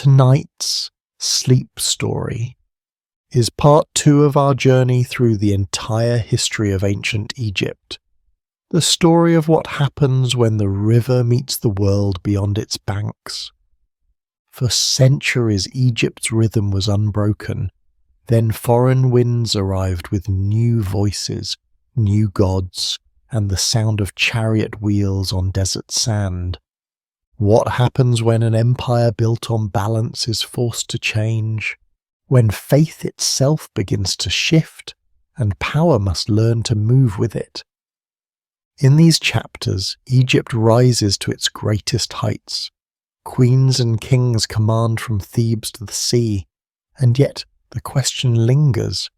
Tonight's sleep story is part 2 of our journey through the entire history of ancient Egypt. The story of what happens when the river meets the world beyond its banks. For centuries Egypt's rhythm was unbroken. Then foreign winds arrived with new voices, new gods, and the sound of chariot wheels on desert sand. What happens when an empire built on balance is forced to change? When faith itself begins to shift, and power must learn to move with it? In these chapters, Egypt rises to its greatest heights. Queens and kings command from Thebes to the sea, and yet the question lingers,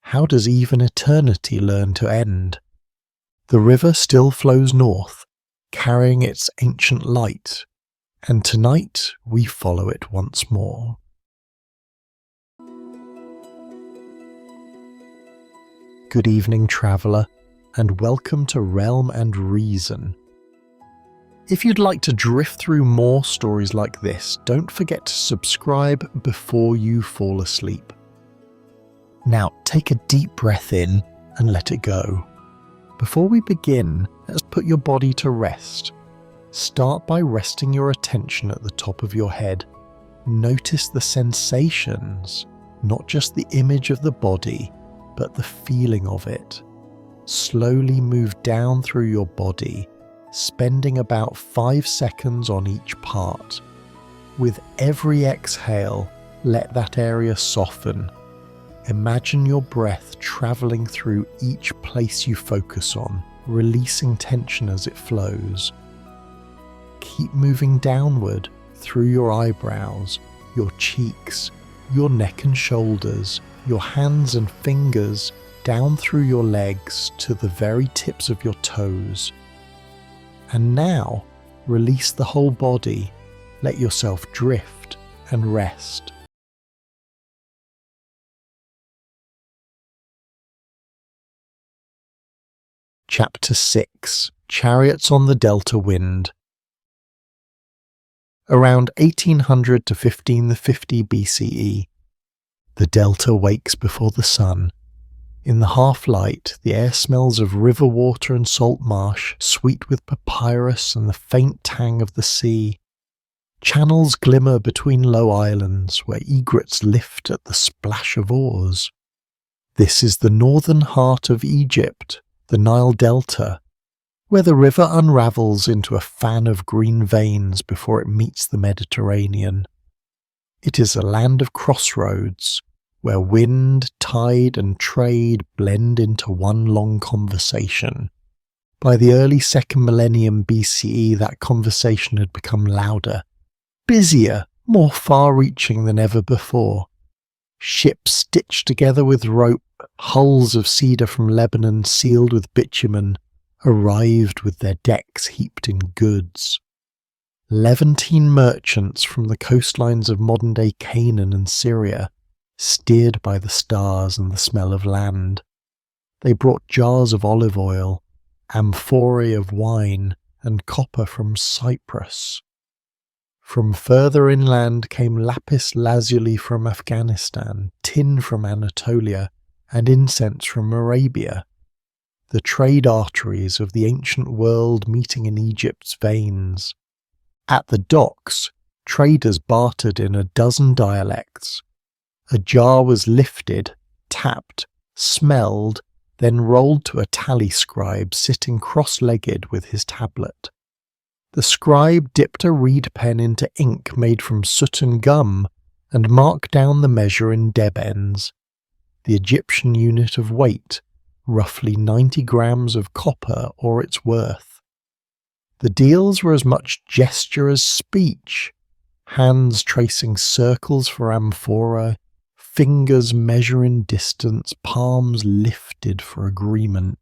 how does even eternity learn to end? The river still flows north, carrying its ancient light, and tonight we follow it once more. Good evening, traveller, and welcome to Realm and Reason. If you'd like to drift through more stories like this, don't forget to subscribe before you fall asleep. Now take a deep breath in and let it go. Before we begin, let's put your body to rest. Start by resting your attention at the top of your head. Notice the sensations, not just the image of the body, but the feeling of it. Slowly move down through your body, spending about 5 seconds on each part. With every exhale, let that area soften. Imagine your breath traveling through each place you focus on, releasing tension as it flows. Keep moving downward through your eyebrows, your cheeks, your neck and shoulders, your hands and fingers, down through your legs to the very tips of your toes. And now, release the whole body. Let yourself drift and rest. Chapter 6: Chariots on the Delta Wind. Around 1800 to 1550 BCE, the delta wakes before the sun. In the half-light, the air smells of river water and salt marsh, sweet with papyrus and the faint tang of the sea. Channels glimmer between low islands where egrets lift at the splash of oars. This is the northern heart of Egypt, the Nile Delta, where the river unravels into a fan of green veins before it meets the Mediterranean. It is a land of crossroads, where wind, tide and trade blend into one long conversation. By the early 2nd millennium BCE, that conversation had become louder, busier, more far-reaching than ever before. Ships stitched together with rope, hulls of cedar from Lebanon sealed with bitumen, arrived with their decks heaped in goods. Levantine merchants from the coastlines of modern-day Canaan and Syria, steered by the stars and the smell of land. They brought jars of olive oil, amphorae of wine, and copper from Cyprus. From further inland came lapis lazuli from Afghanistan, tin from Anatolia, and incense from Arabia. The trade arteries of the ancient world meeting in Egypt's veins. At the docks, traders bartered in a dozen dialects. A jar was lifted, tapped, smelled, then rolled to a tally scribe sitting cross-legged with his tablet. The scribe dipped a reed pen into ink made from soot and gum and marked down the measure in debens, the Egyptian unit of weight, roughly 90 grams of copper or its worth. The deals were as much gesture as speech, hands tracing circles for amphora, fingers measuring distance, palms lifted for agreement.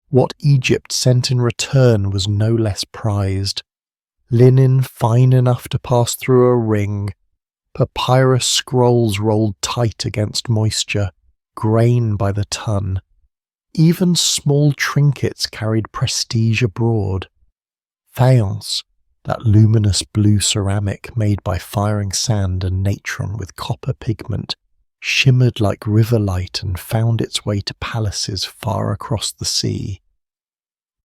What Egypt sent in return was no less prized. Linen fine enough to pass through a ring, papyrus scrolls rolled tight against moisture, grain by the ton. Even small trinkets carried prestige abroad. Faience, that luminous blue ceramic made by firing sand and natron with copper pigment, shimmered like river light and found its way to palaces far across the sea.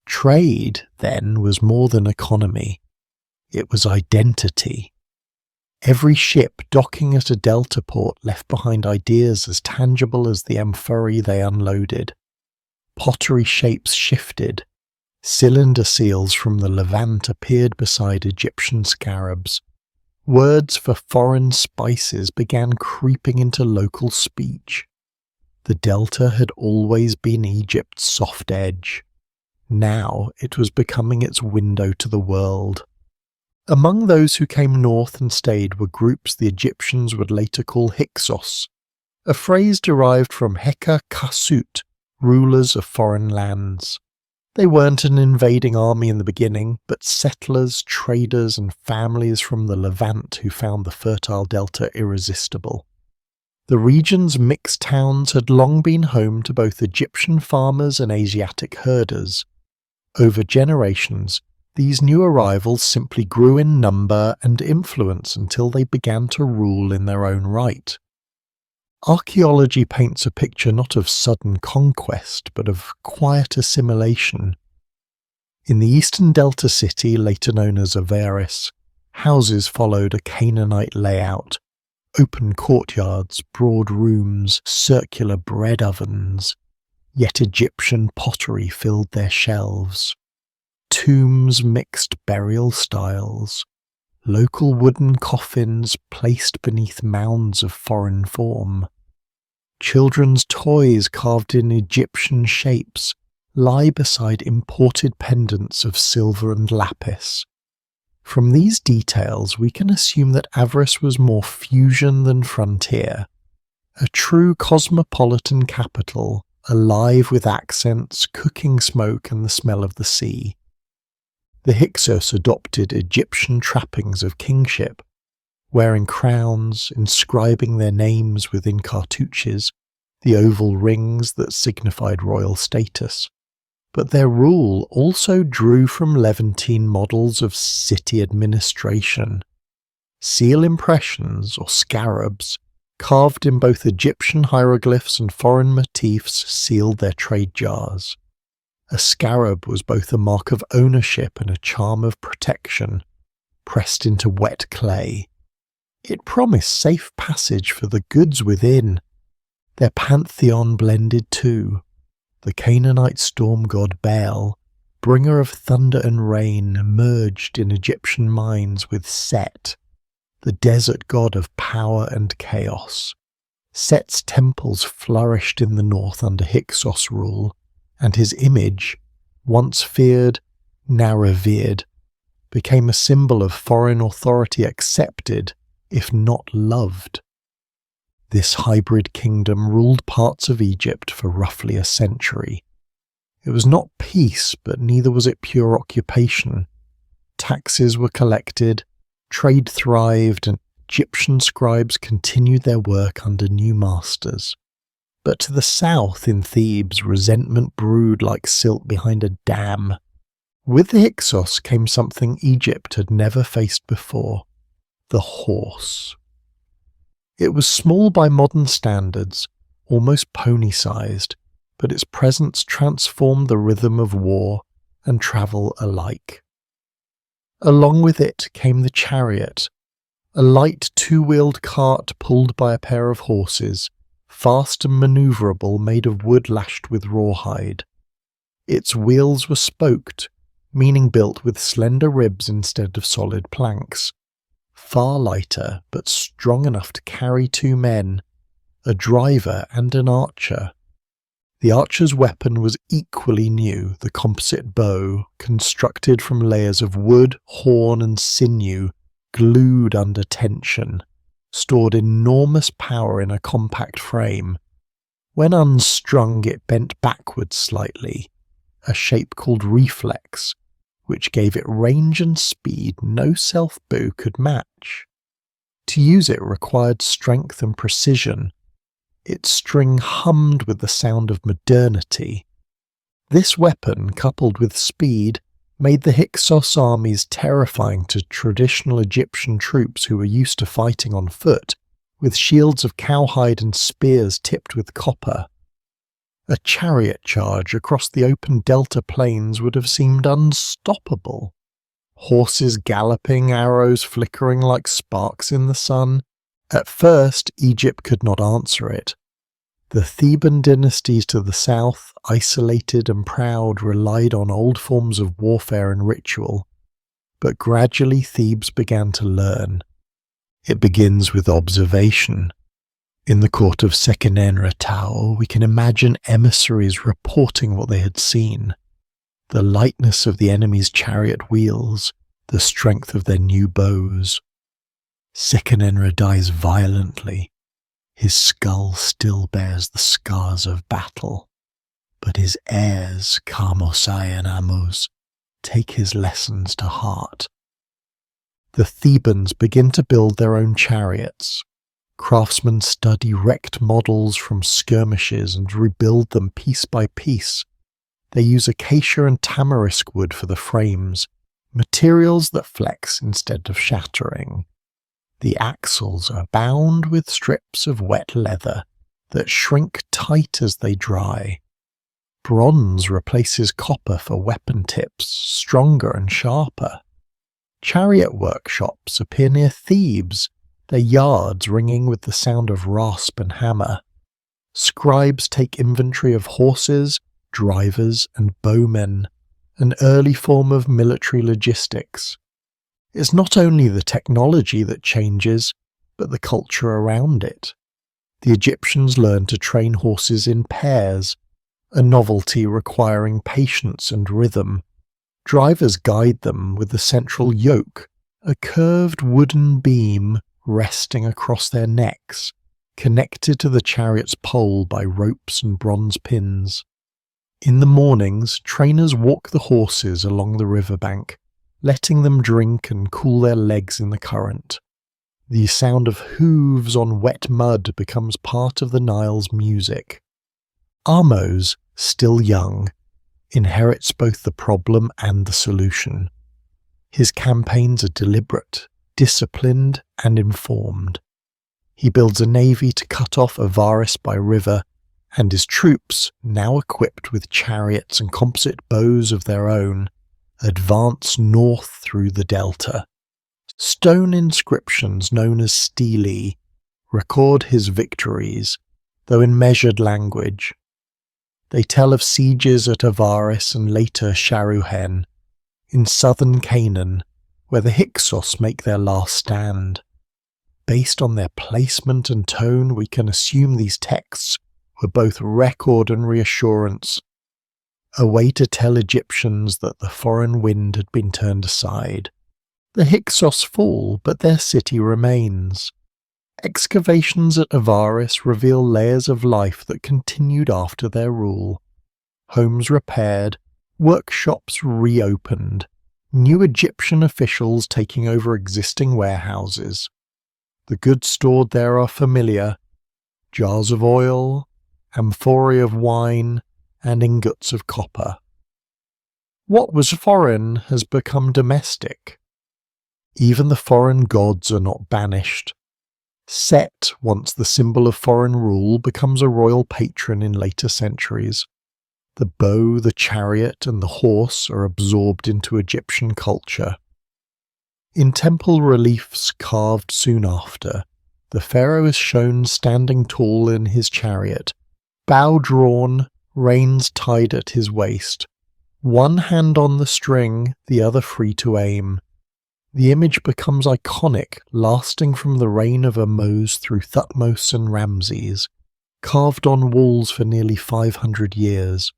Trade, then, was more than economy. It was identity. Every ship docking at a delta port left behind ideas as tangible as the amphorae they unloaded. Pottery shapes shifted. Cylinder seals from the Levant appeared beside Egyptian scarabs. Words for foreign spices began creeping into local speech. The delta had always been Egypt's soft edge. Now it was becoming its window to the world. Among those who came north and stayed were groups the Egyptians would later call Hyksos, a phrase derived from Hatshepsut, rulers of foreign lands. They weren't an invading army in the beginning, but settlers, traders, and families from the Levant who found the fertile delta irresistible. The region's mixed towns had long been home to both Egyptian farmers and Asiatic herders. Over generations, these new arrivals simply grew in number and influence until they began to rule in their own right. Archaeology paints a picture not of sudden conquest, but of quiet assimilation. In the eastern delta city, later known as Avaris, houses followed a Canaanite layout: open courtyards, broad rooms, circular bread ovens. Yet Egyptian pottery filled their shelves. Tombs mixed burial styles. Local wooden coffins placed beneath mounds of foreign form. Children's toys carved in Egyptian shapes lie beside imported pendants of silver and lapis. From these details, we can assume that Avaris was more fusion than frontier, a true cosmopolitan capital, alive with accents, cooking smoke, and the smell of the sea. The Hyksos adopted Egyptian trappings of kingship, wearing crowns, inscribing their names within cartouches, the oval rings that signified royal status. But their rule also drew from Levantine models of city administration. Seal impressions, or scarabs, carved in both Egyptian hieroglyphs and foreign motifs, sealed their trade jars. A scarab was both a mark of ownership and a charm of protection, pressed into wet clay. It promised safe passage for the goods within. Their pantheon blended too. The Canaanite storm god Baal, bringer of thunder and rain, merged in Egyptian minds with Set, the desert god of power and chaos. Set's temples flourished in the north under Hyksos rule, and his image, once feared, now revered, became a symbol of foreign authority accepted, if not loved. This hybrid kingdom ruled parts of Egypt for roughly a century. It was not peace, but neither was it pure occupation. Taxes were collected, trade thrived, and Egyptian scribes continued their work under new masters. But to the south in Thebes, resentment brewed like silt behind a dam. With the Hyksos came something Egypt had never faced before: the horse. It was small by modern standards, almost pony-sized, but its presence transformed the rhythm of war and travel alike. Along with it came the chariot, a light two-wheeled cart pulled by a pair of horses, fast and manoeuvrable, made of wood lashed with rawhide. Its wheels were spoked, meaning built with slender ribs instead of solid planks. Far lighter, but strong enough to carry two men, a driver and an archer. The archer's weapon was equally new, the composite bow, constructed from layers of wood, horn and sinew, glued under tension, stored enormous power in a compact frame. When unstrung, it bent backwards slightly, a shape called reflex, which gave it range and speed no self-bow could match. To use it required strength and precision. Its string hummed with the sound of modernity. This weapon, coupled with speed, made the Hyksos armies terrifying to traditional Egyptian troops who were used to fighting on foot, with shields of cowhide and spears tipped with copper. A chariot charge across the open delta plains would have seemed unstoppable. Horses galloping, arrows flickering like sparks in the sun. At first, Egypt could not answer it. The Theban dynasties to the south, isolated and proud, relied on old forms of warfare and ritual. But gradually Thebes began to learn. It begins with observation. In the court of Seqenenre, we can imagine emissaries reporting what they had seen. The lightness of the enemy's chariot wheels, the strength of their new bows. Seqenenre dies violently. His skull still bears the scars of battle, but his heirs, Ahmose I and Ahmose, take his lessons to heart. The Thebans begin to build their own chariots. Craftsmen study wrecked models from skirmishes and rebuild them piece by piece. They use acacia and tamarisk wood for the frames, materials that flex instead of shattering. The axles are bound with strips of wet leather that shrink tight as they dry. Bronze replaces copper for weapon tips, stronger and sharper. Chariot workshops appear near Thebes, their yards ringing with the sound of rasp and hammer. Scribes take inventory of horses, drivers, and bowmen, an early form of military logistics. It's not only the technology that changes, but the culture around it. The Egyptians learned to train horses in pairs, a novelty requiring patience and rhythm. Drivers guide them with the central yoke, a curved wooden beam resting across their necks, connected to the chariot's pole by ropes and bronze pins. In the mornings, trainers walk the horses along the riverbank, letting them drink and cool their legs in the current. The sound of hooves on wet mud becomes part of the Nile's music. Ahmose, still young, inherits both the problem and the solution. His campaigns are deliberate, disciplined, and informed. He builds a navy to cut off Avaris by river, and his troops, now equipped with chariots and composite bows of their own, advance north through the delta. Stone inscriptions known as stelae record his victories, though in measured language. They tell of sieges at Avaris and later Sharuhen, in southern Canaan, where the Hyksos make their last stand. Based on their placement and tone, we can assume these texts were both record and reassurance, a way to tell Egyptians that the foreign wind had been turned aside. The Hyksos fall, but their city remains. Excavations at Avaris reveal layers of life that continued after their rule. Homes repaired, workshops reopened, new Egyptian officials taking over existing warehouses. The goods stored there are familiar: jars of oil, amphorae of wine, and ingots of copper. What was foreign has become domestic. Even the foreign gods are not banished. Set, once the symbol of foreign rule, becomes a royal patron in later centuries. The bow, the chariot, and the horse are absorbed into Egyptian culture. In temple reliefs carved soon after, the pharaoh is shown standing tall in his chariot, bow drawn, reins tied at his waist, one hand on the string, the other free to aim. The image becomes iconic, lasting from the reign of Ahmose through Thutmose and Ramses, carved on walls for nearly 500 years.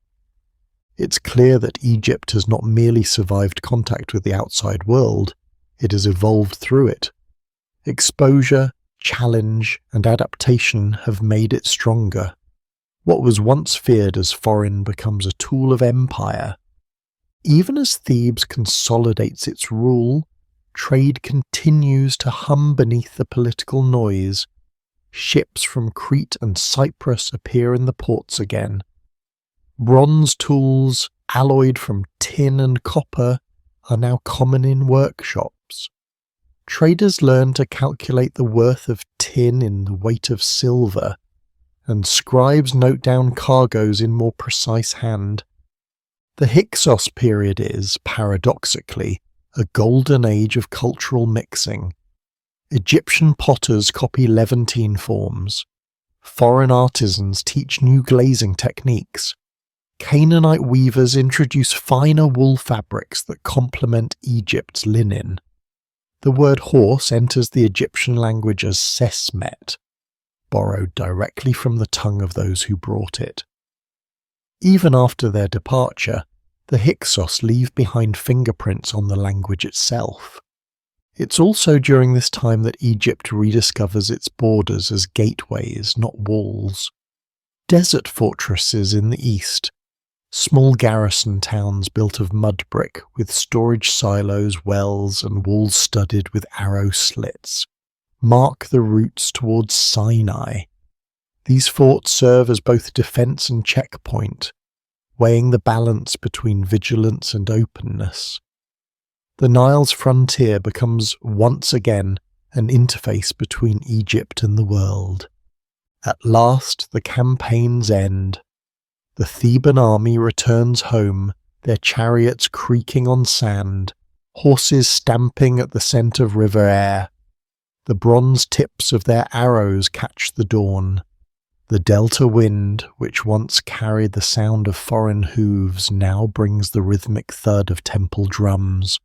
It's clear that Egypt has not merely survived contact with the outside world, it has evolved through it. Exposure, challenge, and adaptation have made it stronger. What was once feared as foreign becomes a tool of empire. Even as Thebes consolidates its rule, trade continues to hum beneath the political noise. Ships from Crete and Cyprus appear in the ports again. Bronze tools, alloyed from tin and copper, are now common in workshops. Traders learn to calculate the worth of tin in the weight of silver, and scribes note down cargoes in more precise hand. The Hyksos period is, paradoxically, a golden age of cultural mixing. Egyptian potters copy Levantine forms. Foreign artisans teach new glazing techniques. Canaanite weavers introduce finer wool fabrics that complement Egypt's linen. The word horse enters the Egyptian language as sesmet, borrowed directly from the tongue of those who brought it. Even after their departure, the Hyksos leave behind fingerprints on the language itself. It's also during this time that Egypt rediscovers its borders as gateways, not walls. Desert fortresses in the east, small garrison towns built of mud brick with storage silos, wells, and walls studded with arrow slits, mark the routes towards Sinai. These forts serve as both defense and checkpoint, weighing the balance between vigilance and openness. The Nile's frontier becomes once again an interface between Egypt and the world. At last the campaigns end. The Theban army returns home, their chariots creaking on sand, horses stamping at the scent of river air. The bronze tips of their arrows catch the dawn. The delta wind, which once carried the sound of foreign hooves, now brings the rhythmic thud of temple drums.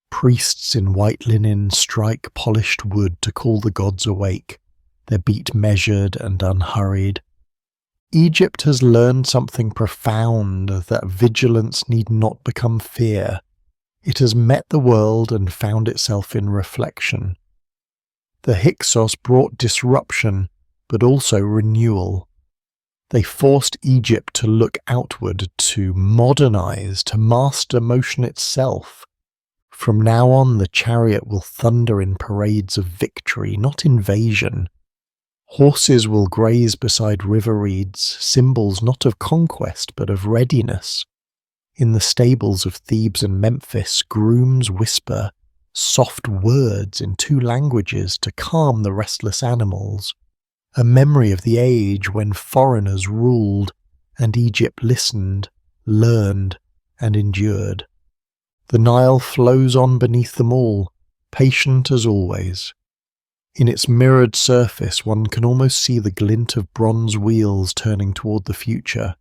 Priests in white linen strike polished wood to call the gods awake, their beat measured and unhurried. Egypt has learned something profound, that vigilance need not become fear. It has met the world and found itself in reflection. The Hyksos brought disruption, but also renewal. They forced Egypt to look outward, to modernize, to master motion itself. From now on, the chariot will thunder in parades of victory, not invasion. Horses will graze beside river reeds, symbols not of conquest but of readiness. In the stables of Thebes and Memphis, grooms whisper soft words in two languages to calm the restless animals, a memory of the age when foreigners ruled and Egypt listened, learned, and endured. The Nile flows on beneath them all, patient as always. In its mirrored surface one can almost see the glint of bronze wheels turning toward the future,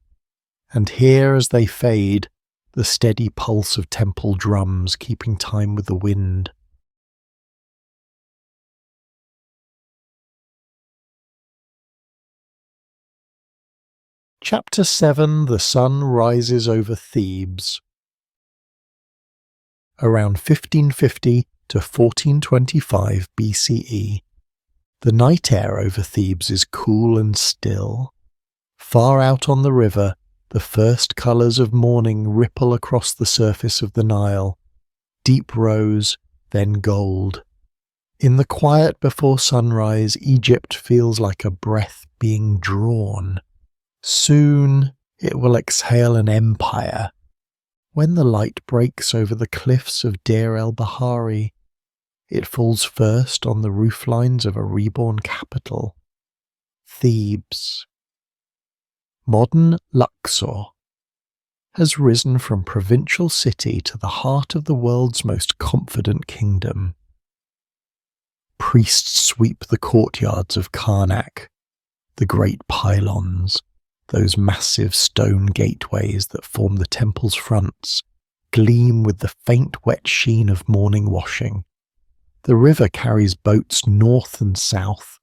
and hear as they fade the steady pulse of temple drums keeping time with the wind. Chapter 7. The sun rises over Thebes. Around 1550 to 1425 BCE, the night air over Thebes is cool and still. Far out on the river, the first colours of morning ripple across the surface of the Nile, deep rose, then gold. In the quiet before sunrise, Egypt feels like a breath being drawn. Soon it will exhale an empire. When the light breaks over the cliffs of Deir el-Bahari, it falls first on the rooflines of a reborn capital, Thebes. Modern Luxor has risen from provincial city to the heart of the world's most confident kingdom. Priests sweep the courtyards of Karnak, the great pylons, those massive stone gateways that form the temple's fronts, gleam with the faint wet sheen of morning washing. The river carries boats north and south,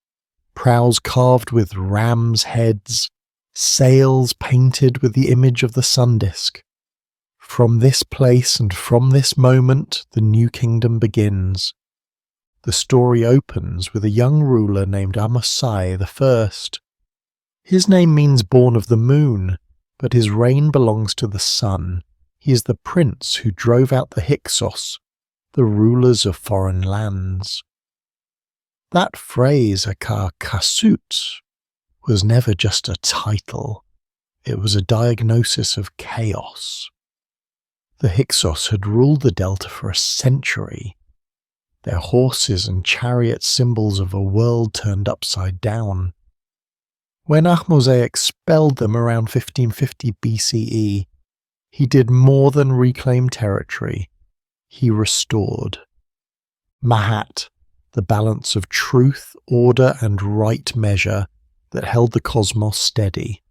prows carved with rams' heads, sails painted with the image of the sun disk. From this place and from this moment, the new kingdom begins. The story opens with a young ruler named Ahmose I. His name means born of the moon, but his reign belongs to the sun. He is the prince who drove out the Hyksos, the rulers of foreign lands. That phrase, Hatshepsut, was never just a title. It was a diagnosis of chaos. The Hyksos had ruled the Delta for a century, their horses and chariots symbols of a world turned upside down. When Ahmose I expelled them around 1550 BCE, he did more than reclaim territory, he restored. Mahat, the balance of truth, order and right measure that held the cosmos steady.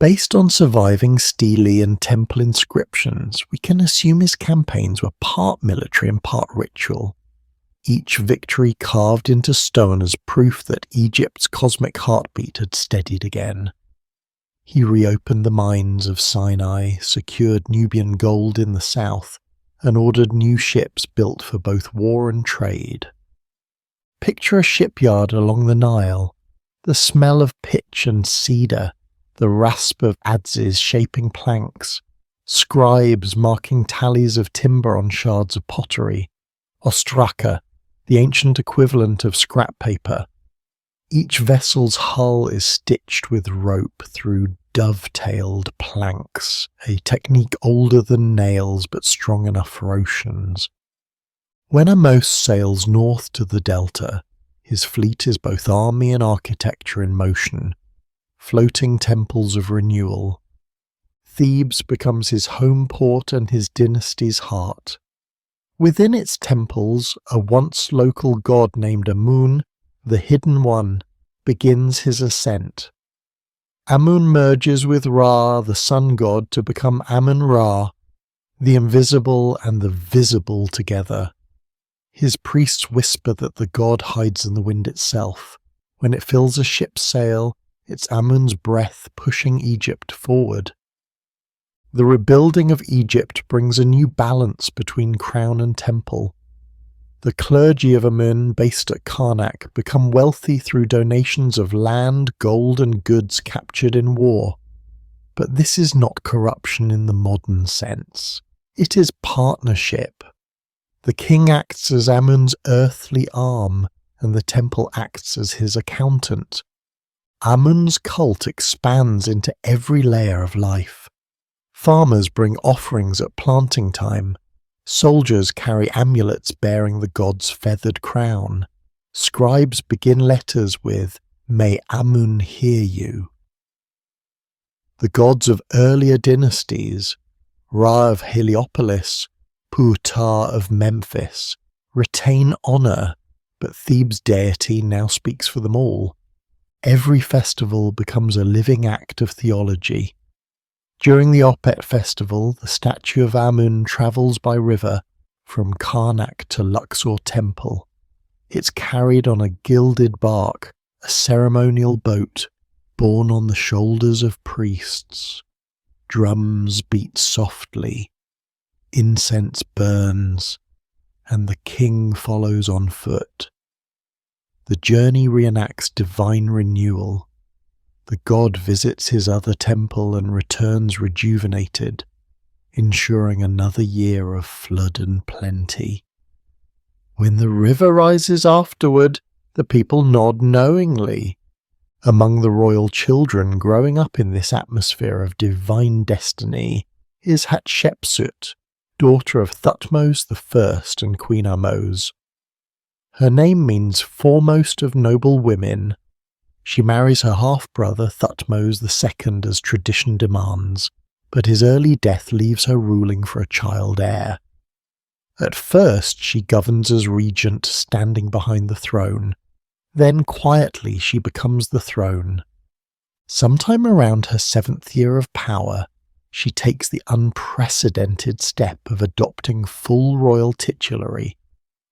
Based on surviving stele and temple inscriptions, we can assume his campaigns were part military and part ritual, each victory carved into stone as proof that Egypt's cosmic heartbeat had steadied again. He reopened the mines of Sinai, secured Nubian gold in the south, and ordered new ships built for both war and trade. Picture a shipyard along the Nile, the smell of pitch and cedar, the rasp of adzes shaping planks, scribes marking tallies of timber on shards of pottery, ostraka, the ancient equivalent of scrap paper. Each vessel's hull is stitched with rope through dovetailed planks, a technique older than nails but strong enough for oceans. When Ahmose sails north to the Delta, his fleet is both army and architecture in motion, floating temples of renewal. Thebes becomes his home port and his dynasty's heart. Within its temples, a once local god named Amun, the Hidden One, begins his ascent. Amun merges with Ra, the sun god, to become Amun-Ra, the invisible and the visible together. His priests whisper that the god hides in the wind itself. When it fills a ship's sail, it's Amun's breath pushing Egypt forward. The rebuilding of Egypt brings a new balance between crown and temple. The clergy of Amun, based at Karnak, become wealthy through donations of land, gold and goods captured in war. But this is not corruption in the modern sense. It is partnership. The king acts as Amun's earthly arm, and the temple acts as his accountant. Amun's cult expands into every layer of life. Farmers bring offerings at planting time. Soldiers carry amulets bearing the god's feathered crown. Scribes begin letters with, "May Amun hear you." The gods of earlier dynasties, Ra of Heliopolis, Ptah of Memphis, retain honour, but Thebes' deity now speaks for them all. Every festival becomes a living act of theology. During the Opet festival, the statue of Amun travels by river from Karnak to Luxor Temple. It's carried on a gilded bark, a ceremonial boat, borne on the shoulders of priests. Drums beat softly, incense burns, and the king follows on foot. The journey reenacts divine renewal. The god visits his other temple and returns rejuvenated, ensuring another year of flood and plenty. When the river rises afterward, the people nod knowingly. Among the royal children growing up in this atmosphere of divine destiny is Hatshepsut, daughter of Thutmose I and Queen Ahmose. Her name means foremost of noble women. She marries her half-brother Thutmose II as tradition demands, but his early death leaves her ruling for a child heir. At first she governs as regent, standing behind the throne. Then quietly she becomes the throne. Sometime around her 7th year of power, she takes the unprecedented step of adopting full royal titulary,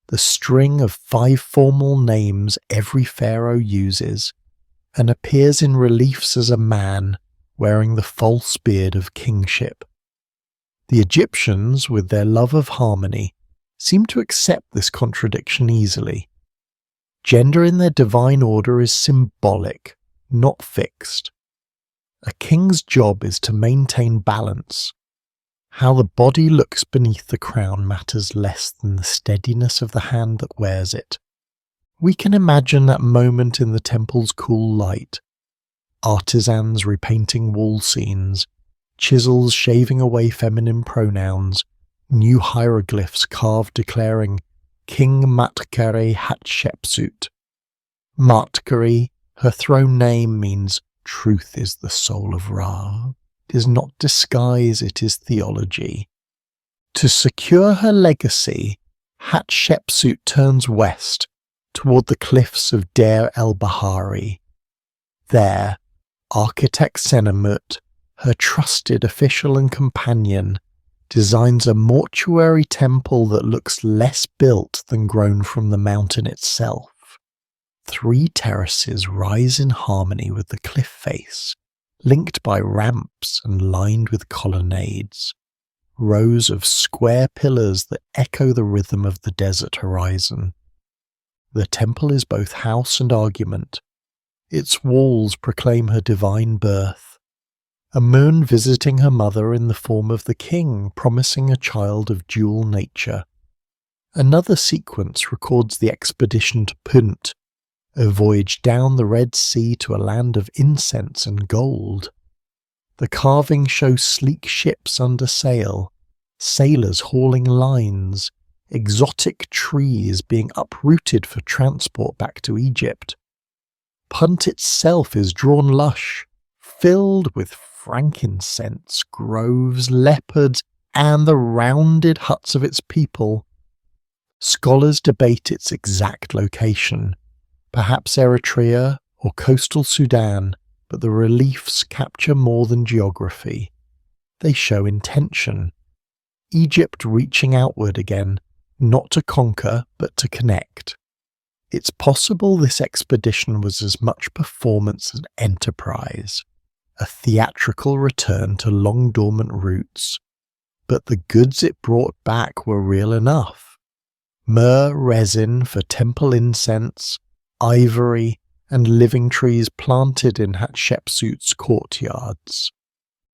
the string of 5 formal names every pharaoh uses, and appears in reliefs as a man wearing the false beard of kingship. The Egyptians, with their love of harmony, seem to accept this contradiction easily. Gender in their divine order is symbolic, not fixed. A king's job is to maintain balance. How the body looks beneath the crown matters less than the steadiness of the hand that wears it. We can imagine that moment in the temple's cool light. Artisans repainting wall scenes, chisels shaving away feminine pronouns, new hieroglyphs carved declaring King Matkare Hatshepsut. Matkare, her throne name, means truth is the soul of Ra. It is not disguise, it is theology. To secure her legacy, Hatshepsut turns west toward the cliffs of Deir el-Bahari. There, architect Senenmut, her trusted official and companion, designs a mortuary temple that looks less built than grown from the mountain itself. 3 terraces rise in harmony with the cliff face, linked by ramps and lined with colonnades, rows of square pillars that echo the rhythm of the desert horizon. The temple is both house and argument. Its walls proclaim her divine birth. Amun visiting her mother in the form of the king, promising a child of dual nature. Another sequence records the expedition to Punt, a voyage down the Red Sea to a land of incense and gold. The carving shows sleek ships under sail, sailors hauling lines, exotic trees being uprooted for transport back to Egypt. Punt itself is drawn lush, filled with frankincense, groves, leopards, and the rounded huts of its people. Scholars debate its exact location, perhaps Eritrea or coastal Sudan, but the reliefs capture more than geography. They show intention. Egypt reaching outward again, not to conquer, but to connect. It's possible this expedition was as much performance as enterprise, a theatrical return to long-dormant roots, but the goods it brought back were real enough. Myrrh resin for temple incense, ivory, and living trees planted in Hatshepsut's courtyards.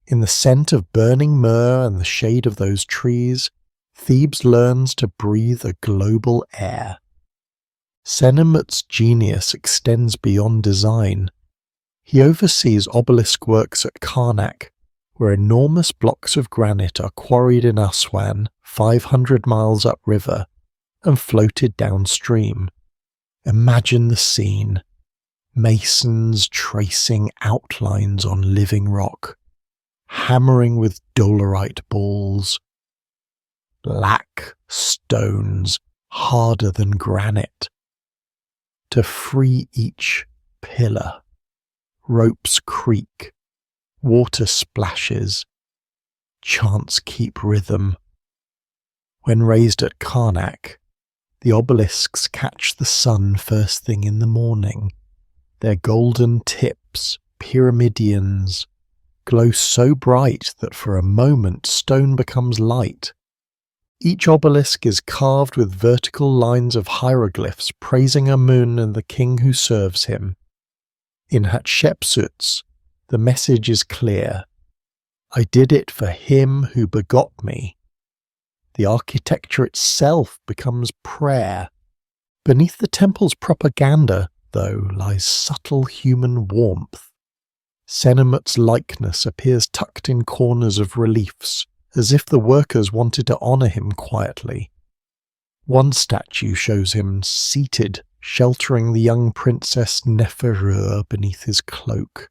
In the scent of burning myrrh and the shade of those trees, Thebes learns to breathe a global air. Senenmut's genius extends beyond design. He oversees obelisk works at Karnak, where enormous blocks of granite are quarried in Aswan, 500 miles upriver, and floated downstream. Imagine the scene. Masons tracing outlines on living rock, hammering with dolerite balls. Black stones, harder than granite. To free each pillar, ropes creak, water splashes, chants keep rhythm. When raised at Karnak, the obelisks catch the sun first thing in the morning. Their golden tips, pyramidions, glow so bright that for a moment stone becomes light. Each obelisk is carved with vertical lines of hieroglyphs praising Amun and the king who serves him. In Hatshepsut's, the message is clear. I did it for him who begot me. The architecture itself becomes prayer. Beneath the temple's propaganda, though, lies subtle human warmth. Senenmut's likeness appears tucked in corners of reliefs, as if the workers wanted to honour him quietly. One statue shows him seated, sheltering the young princess Neferur beneath his cloak.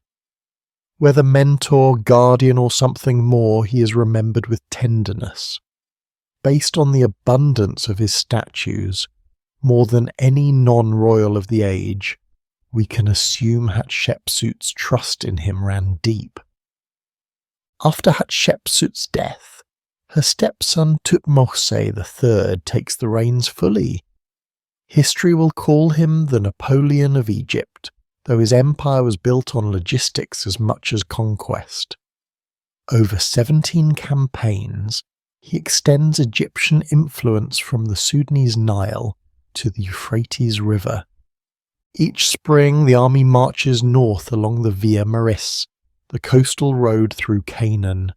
Whether mentor, guardian, or something more, he is remembered with tenderness. Based on the abundance of his statues, more than any non-royal of the age, we can assume Hatshepsut's trust in him ran deep. After Hatshepsut's death, her stepson Thutmose III takes the reins fully. History will call him the Napoleon of Egypt, though his empire was built on logistics as much as conquest. Over 17 campaigns, he extends Egyptian influence from the Sudanese Nile to the Euphrates River. Each spring the army marches north along the Via Maris, the coastal road through Canaan.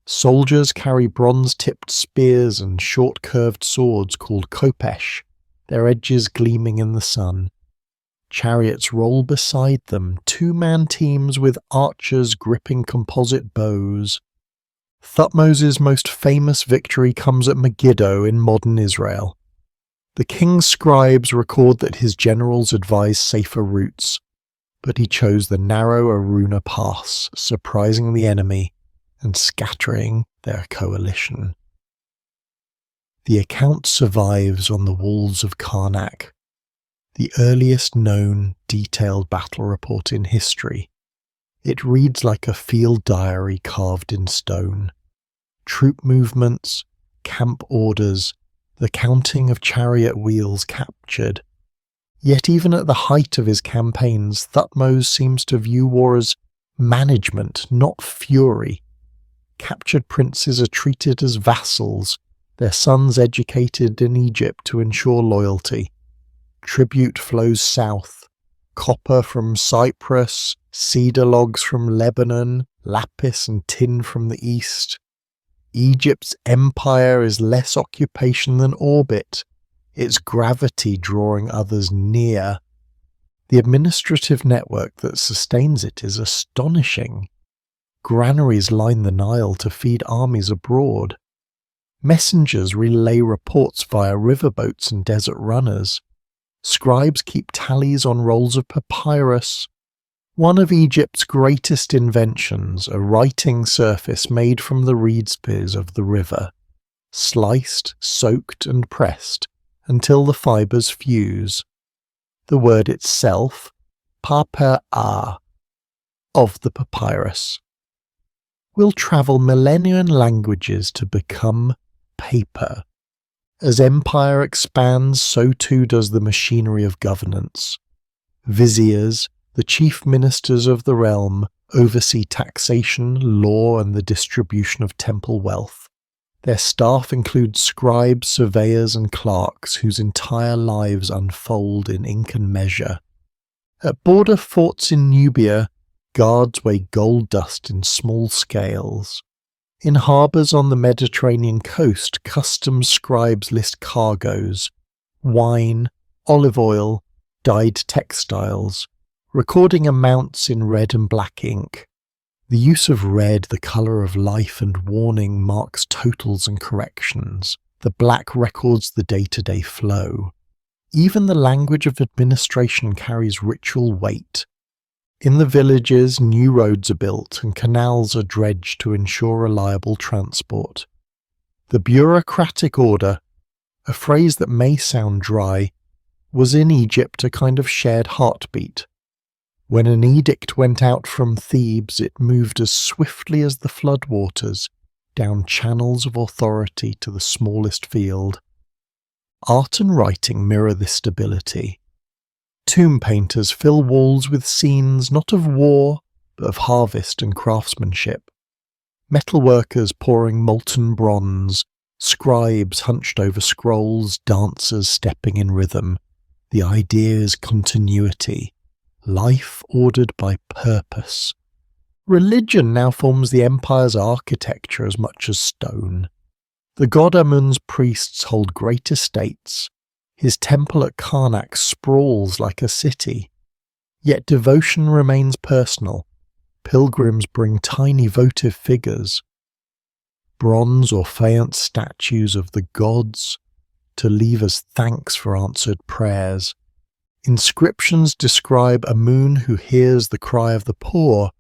Soldiers carry bronze-tipped spears and short-curved swords called kopesh, their edges gleaming in the sun. Chariots roll beside them, 2-man teams with archers gripping composite bows. Thutmose's most famous victory comes at Megiddo in modern Israel. The king's scribes record that his generals advised safer routes, but he chose the narrow Aruna Pass, surprising the enemy and scattering their coalition. The account survives on the walls of Karnak, the earliest known detailed battle report in history. It reads like a field diary carved in stone. Troop movements, camp orders, the counting of chariot wheels captured. Yet even at the height of his campaigns, Thutmose seems to view war as management, not fury. Captured princes are treated as vassals, their sons educated in Egypt to ensure loyalty. Tribute flows south, copper from Cyprus, cedar logs from Lebanon, lapis and tin from the east. Egypt's empire is less occupation than orbit, its gravity drawing others near. The administrative network that sustains it is astonishing. Granaries line the Nile to feed armies abroad. Messengers relay reports via riverboats and desert runners. Scribes keep tallies on rolls of papyrus. One of Egypt's greatest inventions, a writing surface made from the reed spears of the river, sliced, soaked and pressed until the fibres fuse. The word itself, pa-per-ah, of the papyrus, will travel millennium languages to become paper. As empire expands, so too does the machinery of governance. Viziers, the chief ministers of the realm, oversee taxation, law, and the distribution of temple wealth. Their staff includes scribes, surveyors, and clerks whose entire lives unfold in ink and measure. At border forts in Nubia, guards weigh gold dust in small scales. In harbours on the Mediterranean coast, customs scribes list cargoes, wine, olive oil, dyed textiles, recording amounts in red and black ink. The use of red, the colour of life and warning, marks totals and corrections. The black records the day-to-day flow. Even the language of administration carries ritual weight. In the villages, new roads are built and canals are dredged to ensure reliable transport. The bureaucratic order, a phrase that may sound dry, was in Egypt a kind of shared heartbeat. When an edict went out from Thebes, it moved as swiftly as the floodwaters, down channels of authority to the smallest field. Art and writing mirror this stability. Tomb painters fill walls with scenes not of war, but of harvest and craftsmanship. Metalworkers pouring molten bronze, scribes hunched over scrolls, dancers stepping in rhythm. The idea is continuity. Life ordered by purpose. Religion now forms the empire's architecture as much as stone. The god Amun's priests hold great estates. His temple at Karnak sprawls like a city. Yet devotion remains personal. Pilgrims bring tiny votive figures, bronze or faience statues of the gods, to leave as thanks for answered prayers. Inscriptions describe Amun who hears the cry of the poor,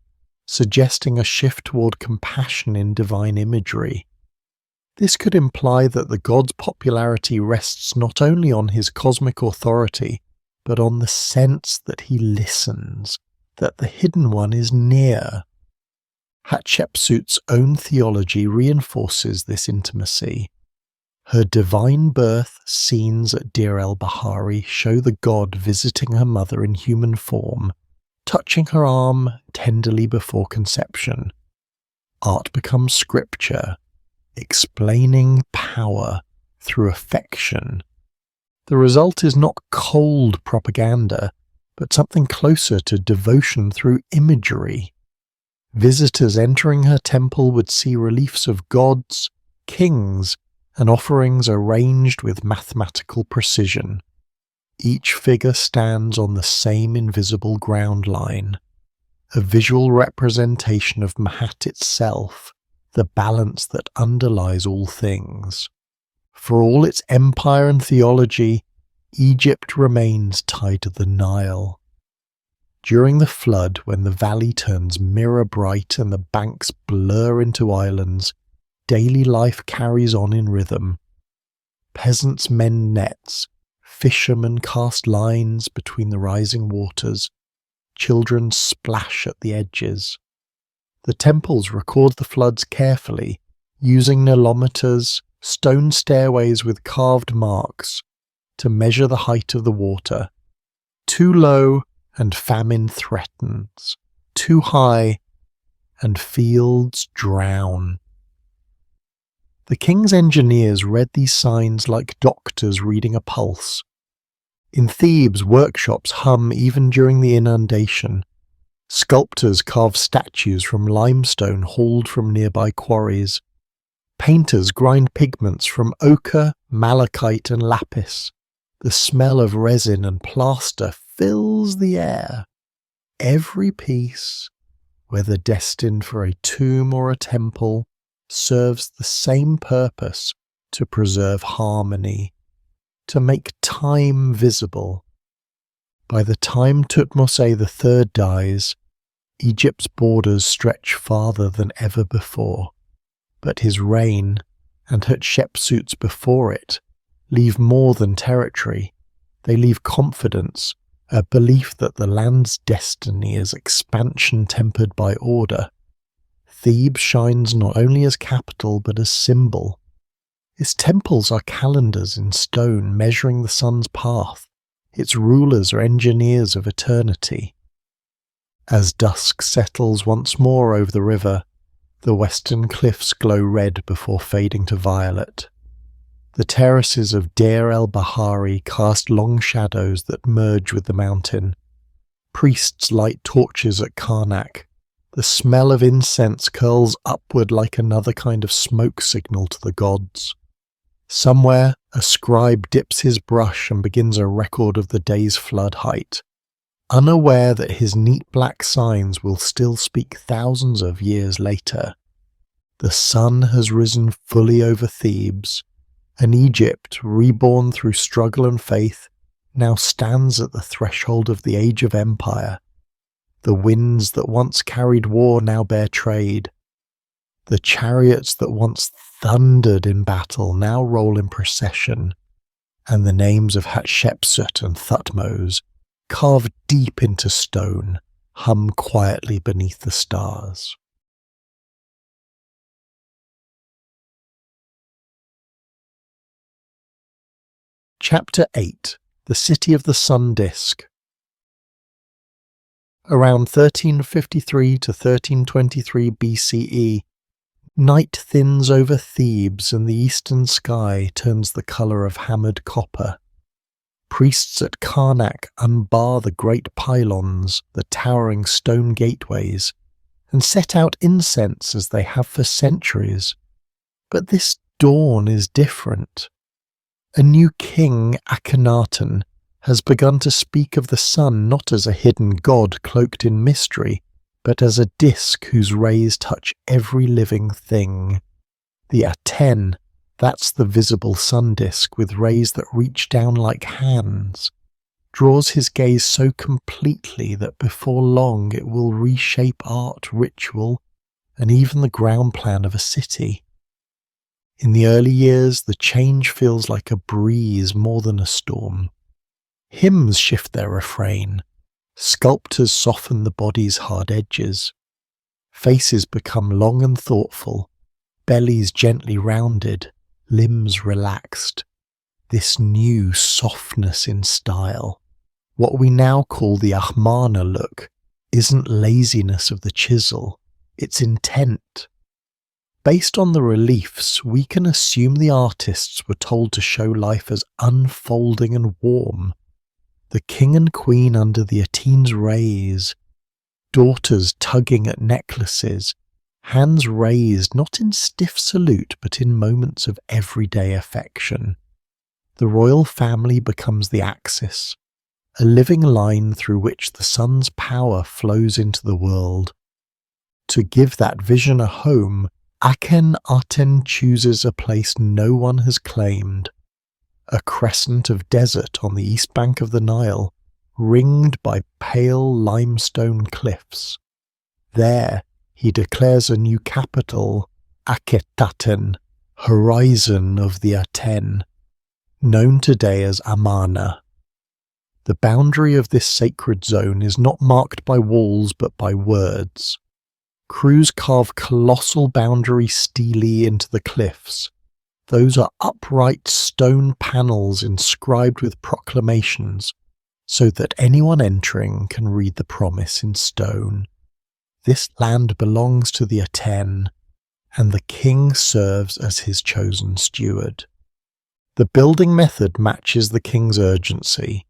suggesting a shift toward compassion in divine imagery. This could imply that the god's popularity rests not only on his cosmic authority, but on the sense that he listens, that the hidden one is near. Hatshepsut's own theology reinforces this intimacy. Her divine birth scenes at Deir el-Bahari show the god visiting her mother in human form, touching her arm tenderly before conception. Art becomes scripture, explaining power through affection. The result is not cold propaganda, but something closer to devotion through imagery. Visitors entering her temple would see reliefs of gods, kings, and offerings arranged with mathematical precision. Each figure stands on the same invisible ground line, a visual representation of Mahat itself, the balance that underlies all things. For all its empire and theology, Egypt remains tied to the Nile. During the flood, when the valley turns mirror bright and the banks blur into islands, daily life carries on in rhythm. Peasants mend nets, fishermen cast lines between the rising waters, children splash at the edges. The temples record the floods carefully, using nilometers, stone stairways with carved marks, to measure the height of the water. Too low, and famine threatens. Too high, and fields drown. The king's engineers read these signs like doctors reading a pulse. In Thebes, workshops hum even during the inundation. Sculptors carve statues from limestone hauled from nearby quarries. Painters grind pigments from ochre, malachite and lapis. The smell of resin and plaster fills the air. Every piece, whether destined for a tomb or a temple, serves the same purpose: to preserve harmony, to make time visible. By the time Thutmose III dies, Egypt's borders stretch farther than ever before, but his reign, and Hatshepsut's before it, leave more than territory. They leave confidence, a belief that the land's destiny is expansion tempered by order. Thebes shines not only as capital but as symbol. Its temples are calendars in stone measuring the sun's path. Its rulers are engineers of eternity. As dusk settles once more over the river, the western cliffs glow red before fading to violet. The terraces of Deir el-Bahari cast long shadows that merge with the mountain. Priests light torches at Karnak. The smell of incense curls upward like another kind of smoke signal to the gods. Somewhere, a scribe dips his brush and begins a record of the day's flood height, unaware that his neat black signs will still speak thousands of years later. The sun has risen fully over Thebes, and Egypt, reborn through struggle and faith, now stands at the threshold of the age of empire. The winds that once carried war now bear trade. The chariots that once thundered in battle now roll in procession, and the names of Hatshepsut and Thutmose, carved deep into stone, hum quietly beneath the stars. Chapter 8. The City of the Sun Disk. Around 1353 to 1323 BCE, night thins over Thebes and the eastern sky turns the colour of hammered copper. Priests at Karnak unbar the great pylons, the towering stone gateways, and set out incense as they have for centuries. But this dawn is different. A new king, Akhenaten, has begun to speak of the sun not as a hidden god cloaked in mystery, but as a disk whose rays touch every living thing. The Aten, that's the visible sun disk with rays that reach down like hands, draws his gaze so completely that before long it will reshape art, ritual, and even the ground plan of a city. In the early years, the change feels like a breeze more than a storm. Hymns shift their refrain. Sculptors soften the body's hard edges. Faces become long and thoughtful, bellies gently rounded, limbs relaxed. This new softness in style, what we now call the Ahmose look, isn't laziness of the chisel, it's intent. Based on the reliefs, we can assume the artists were told to show life as unfolding and warm. The king and queen under the Atene's rays, daughters tugging at necklaces, hands raised not in stiff salute but in moments of everyday affection. The royal family becomes the axis, a living line through which the sun's power flows into the world. To give that vision a home, Akhenaten chooses a place no one has claimed, a crescent of desert on the east bank of the Nile, ringed by pale limestone cliffs. There he declares a new capital, Akhetaten, horizon of the Aten, known today as Amarna. The boundary of this sacred zone is not marked by walls but by words. Crews carve colossal boundary stelae into the cliffs. Those are upright stone panels inscribed with proclamations, so that anyone entering can read the promise in stone. This land belongs to the Aten, and the king serves as his chosen steward. The building method matches the king's urgency.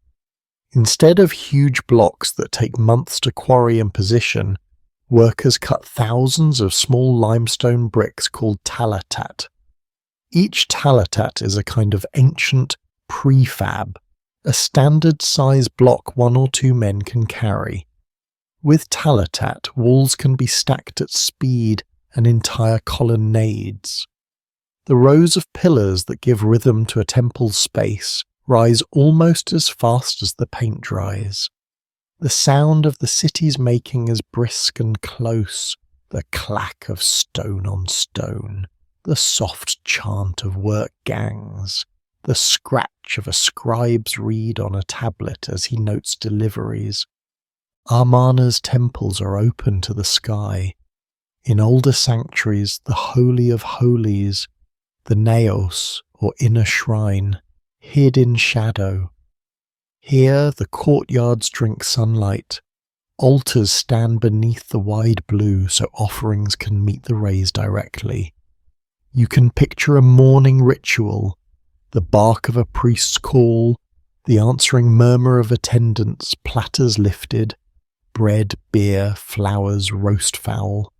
Instead of huge blocks that take months to quarry and position, workers cut thousands of small limestone bricks called talatat. Each talatat is a kind of ancient prefab, a standard-size block 1 or 2 men can carry. With talatat, walls can be stacked at speed and entire colonnades. The rows of pillars that give rhythm to a temple's space rise almost as fast as the paint dries. The sound of the city's making is brisk and close, the clack of stone on stone, the soft chant of work gangs, the scratch of a scribe's reed on a tablet as he notes deliveries. Amarna's temples are open to the sky. In older sanctuaries, the Holy of Holies, the Naos, or inner shrine, hid in shadow. Here the courtyards drink sunlight. Altars stand beneath the wide blue so offerings can meet the rays directly. You can picture a morning ritual, the bark of a priest's call, the answering murmur of attendants, platters lifted, bread, beer, flowers, roast fowl,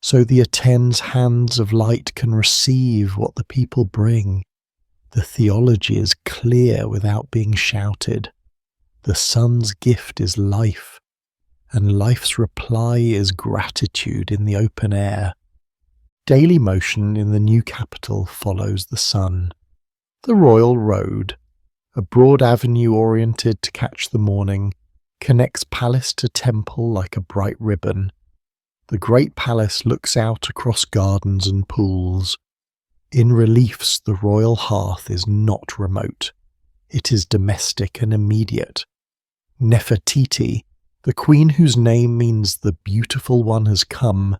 so the Aten's hands of light can receive what the people bring. The theology is clear without being shouted. The sun's gift is life, and life's reply is gratitude in the open air. Daily motion in the new capital follows the sun. The Royal Road, a broad avenue oriented to catch the morning, connects palace to temple like a bright ribbon. The great palace looks out across gardens and pools. In reliefs, the royal hearth is not remote. It is domestic and immediate. Nefertiti, the queen whose name means the beautiful one has come,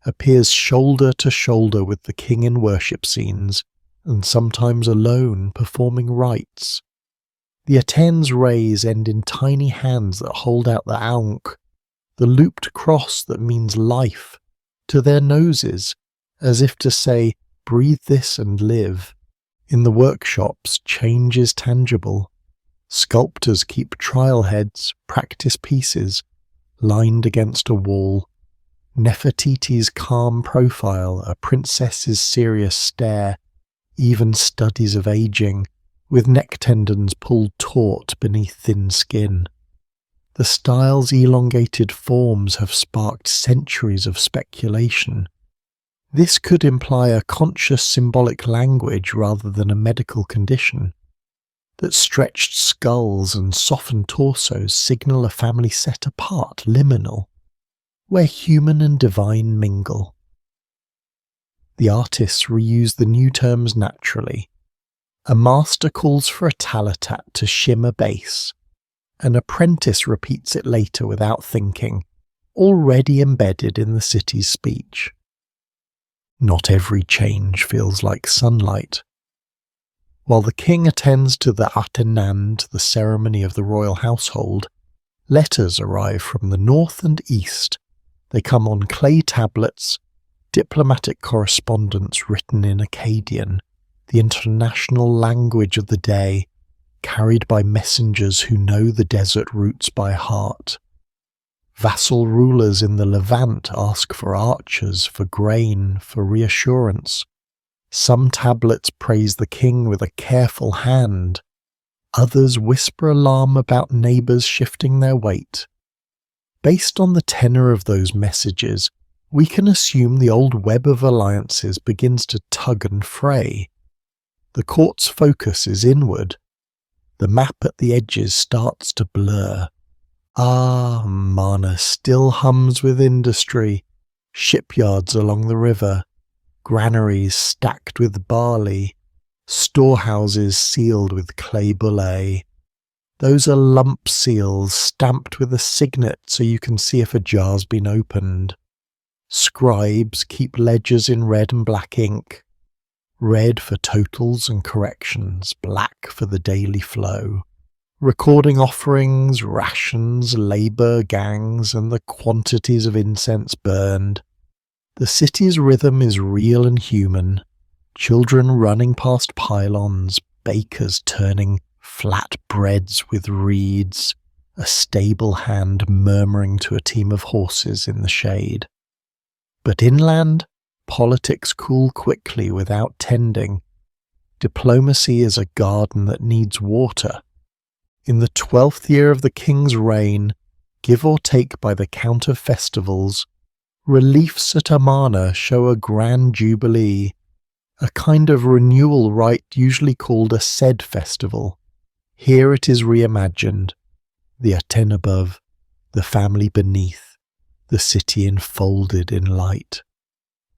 appears shoulder to shoulder with the king in worship scenes, and sometimes alone performing rites. The Aten's rays end in tiny hands that hold out the ankh, the looped cross that means life, to their noses, as if to say, breathe this and live. In the workshops, change is tangible. Sculptors keep trial heads, practice pieces, lined against a wall. Nefertiti's calm profile, a princess's serious stare, even studies of aging, with neck tendons pulled taut beneath thin skin. The style's elongated forms have sparked centuries of speculation. This could imply a conscious symbolic language rather than a medical condition, that stretched skulls and softened torsos signal a family set apart, liminal, where human and divine mingle. The artists reuse the new terms naturally. A master calls for a talatat to shim a base. An apprentice repeats it later without thinking, already embedded in the city's speech. Not every change feels like sunlight. While the king attends to the Atenand, the ceremony of the royal household, letters arrive from the north and east. They come on clay tablets, diplomatic correspondence written in Akkadian, the international language of the day, carried by messengers who know the desert routes by heart. Vassal rulers in the Levant ask for archers, for grain, for reassurance. Some tablets praise the king with a careful hand. Others whisper alarm about neighbours shifting their weight. Based on the tenor of those messages, we can assume the old web of alliances begins to tug and fray. The court's focus is inward. The map at the edges starts to blur. Mana still hums with industry, shipyards along the river, granaries stacked with barley, storehouses sealed with clay bullae. Those are lump seals stamped with a signet so you can see if a jar's been opened. Scribes keep ledgers in red and black ink. Red for totals and corrections, black for the daily flow. Recording offerings, rations, labour, gangs, and the quantities of incense burned. The city's rhythm is real and human. Children running past pylons, bakers turning flat breads with reeds, a stable hand murmuring to a team of horses in the shade. But inland, politics cool quickly without tending. Diplomacy is a garden that needs water. In the 12th year of the king's reign, give or take by the count of festivals, reliefs at Amarna show a grand jubilee, a kind of renewal rite usually called a Sed festival. Here it is reimagined, the Aten above, the family beneath, the city enfolded in light.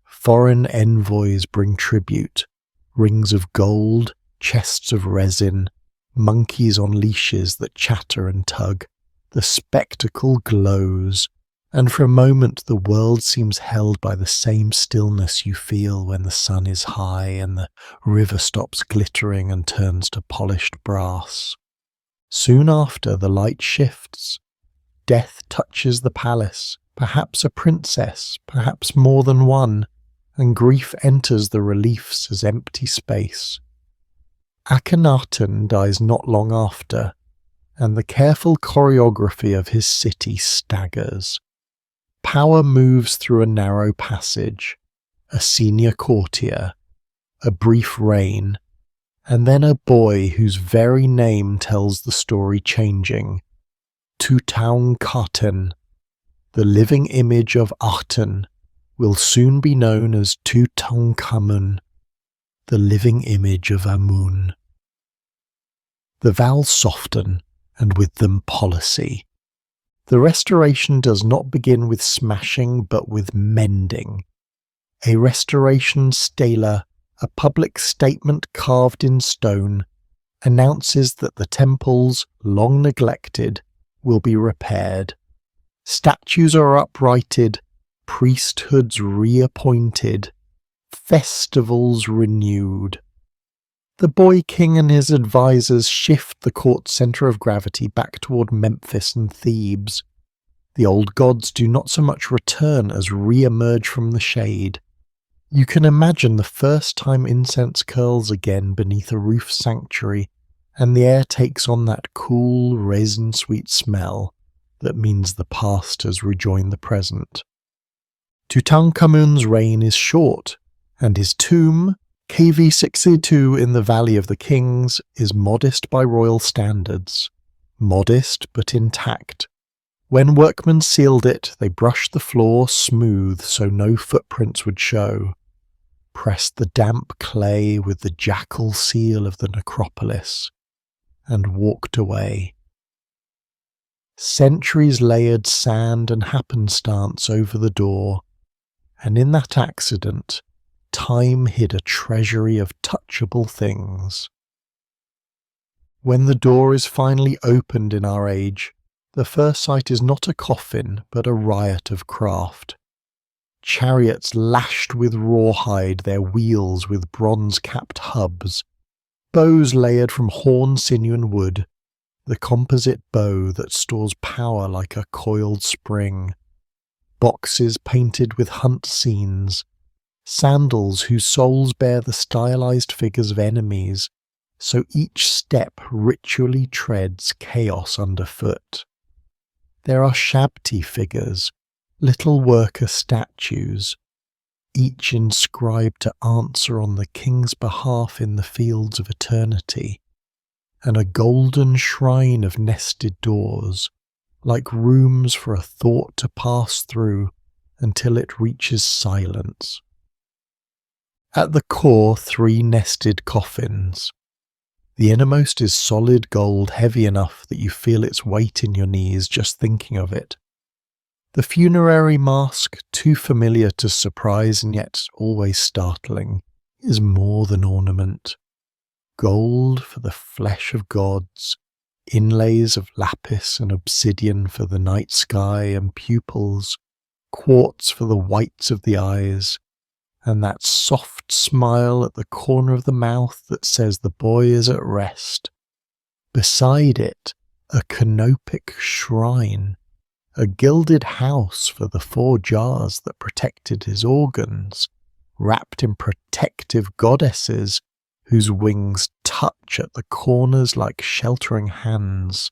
Foreign envoys bring tribute, rings of gold, chests of resin, monkeys on leashes that chatter and tug. The spectacle glows, and for a moment the world seems held by the same stillness you feel when the sun is high and the river stops glittering and turns to polished brass. Soon after, the light shifts. Death touches the palace, perhaps a princess, perhaps more than one, and grief enters the reliefs as empty space. Akhenaten dies not long after, and the careful choreography of his city staggers. Power moves through a narrow passage, a senior courtier, a brief reign, and then a boy whose very name tells the story changing. Tutankhaten, the living image of Aten, will soon be known as Tutankhamun, the living image of Amun. The vowels soften, and with them policy. The restoration does not begin with smashing, but with mending. A restoration stela, a public statement carved in stone, announces that the temples, long neglected, will be repaired. Statues are uprighted, priesthoods reappointed, festivals renewed. The boy king and his advisors shift the court's centre of gravity back toward Memphis and Thebes. The old gods do not so much return as re-emerge from the shade. You can imagine the first time incense curls again beneath a roof sanctuary, and the air takes on that cool, resin-sweet smell that means the past has rejoined the present. Tutankhamun's reign is short, and his tomb, KV62 in the Valley of the Kings, is modest by royal standards. Modest but intact. When workmen sealed it, they brushed the floor smooth so no footprints would show, pressed the damp clay with the jackal seal of the necropolis, and walked away. Centuries layered sand and happenstance over the door, and in that accident, time hid a treasury of touchable things. When the door is finally opened in our age, the first sight is not a coffin, but a riot of craft. Chariots lashed with rawhide, their wheels with bronze-capped hubs, bows layered from horn, sinew and wood, the composite bow that stores power like a coiled spring, boxes painted with hunt scenes, sandals whose soles bear the stylized figures of enemies, so each step ritually treads chaos underfoot. There are shabti figures, little worker statues, each inscribed to answer on the king's behalf in the fields of eternity, and a golden shrine of nested doors, like rooms for a thought to pass through until it reaches silence. At the core, 3 nested coffins. The innermost is solid gold, heavy enough that you feel its weight in your knees just thinking of it. The funerary mask, too familiar to surprise and yet always startling, is more than ornament. Gold for the flesh of gods, inlays of lapis and obsidian for the night sky and pupils, quartz for the whites of the eyes, and that soft smile at the corner of the mouth that says the boy is at rest. Beside it, a canopic shrine, a gilded house for the 4 jars that protected his organs, wrapped in protective goddesses whose wings touch at the corners like sheltering hands.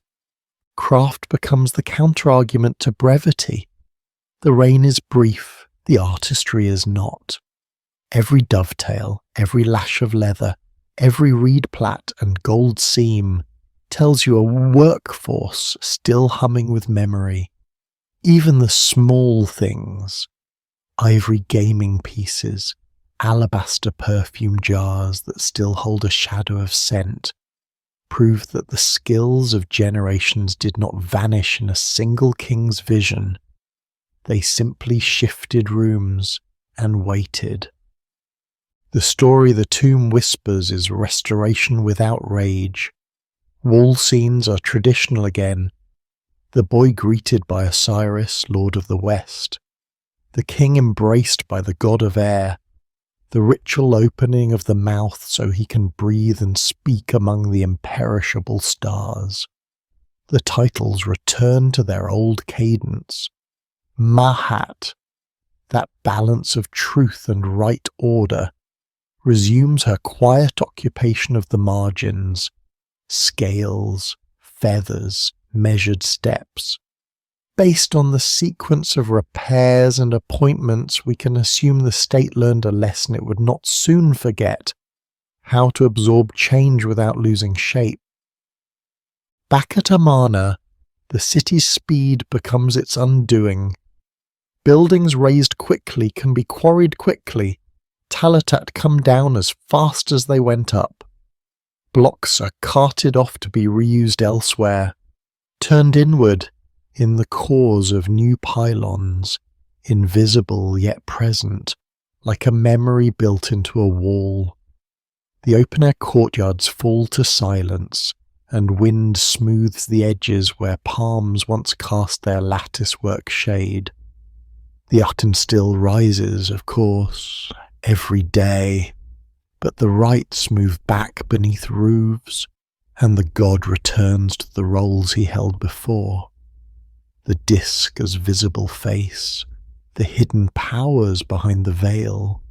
Craft becomes the counter-argument to brevity. The reign is brief, the artistry is not. Every dovetail, every lash of leather, every reed plait and gold seam tells you a workforce still humming with memory. Even the small things, ivory gaming pieces, alabaster perfume jars that still hold a shadow of scent, prove that the skills of generations did not vanish in a single king's vision. They simply shifted rooms and waited. The story the tomb whispers is restoration without rage. Wall scenes are traditional again. The boy greeted by Osiris, Lord of the West. The king embraced by the god of air. The ritual opening of the mouth so he can breathe and speak among the imperishable stars. The titles return to their old cadence. Mahat, that balance of truth and right order, resumes her quiet occupation of the margins, scales, feathers, measured steps. Based on the sequence of repairs and appointments, we can assume the state learned a lesson it would not soon forget: how to absorb change without losing shape. Back at Amun-Ra, the city's speed becomes its undoing. Buildings raised quickly can be quarried quickly. Talatat come down as fast as they went up. Blocks are carted off to be reused elsewhere, turned inward in the cores of new pylons, invisible yet present, like a memory built into a wall. The open-air courtyards fall to silence, and wind smooths the edges where palms once cast their lattice-work shade. The Utton still rises, of course, every day, but the rites move back beneath roofs, and the god returns to the roles he held before. The disk as visible face, the hidden powers behind the veil.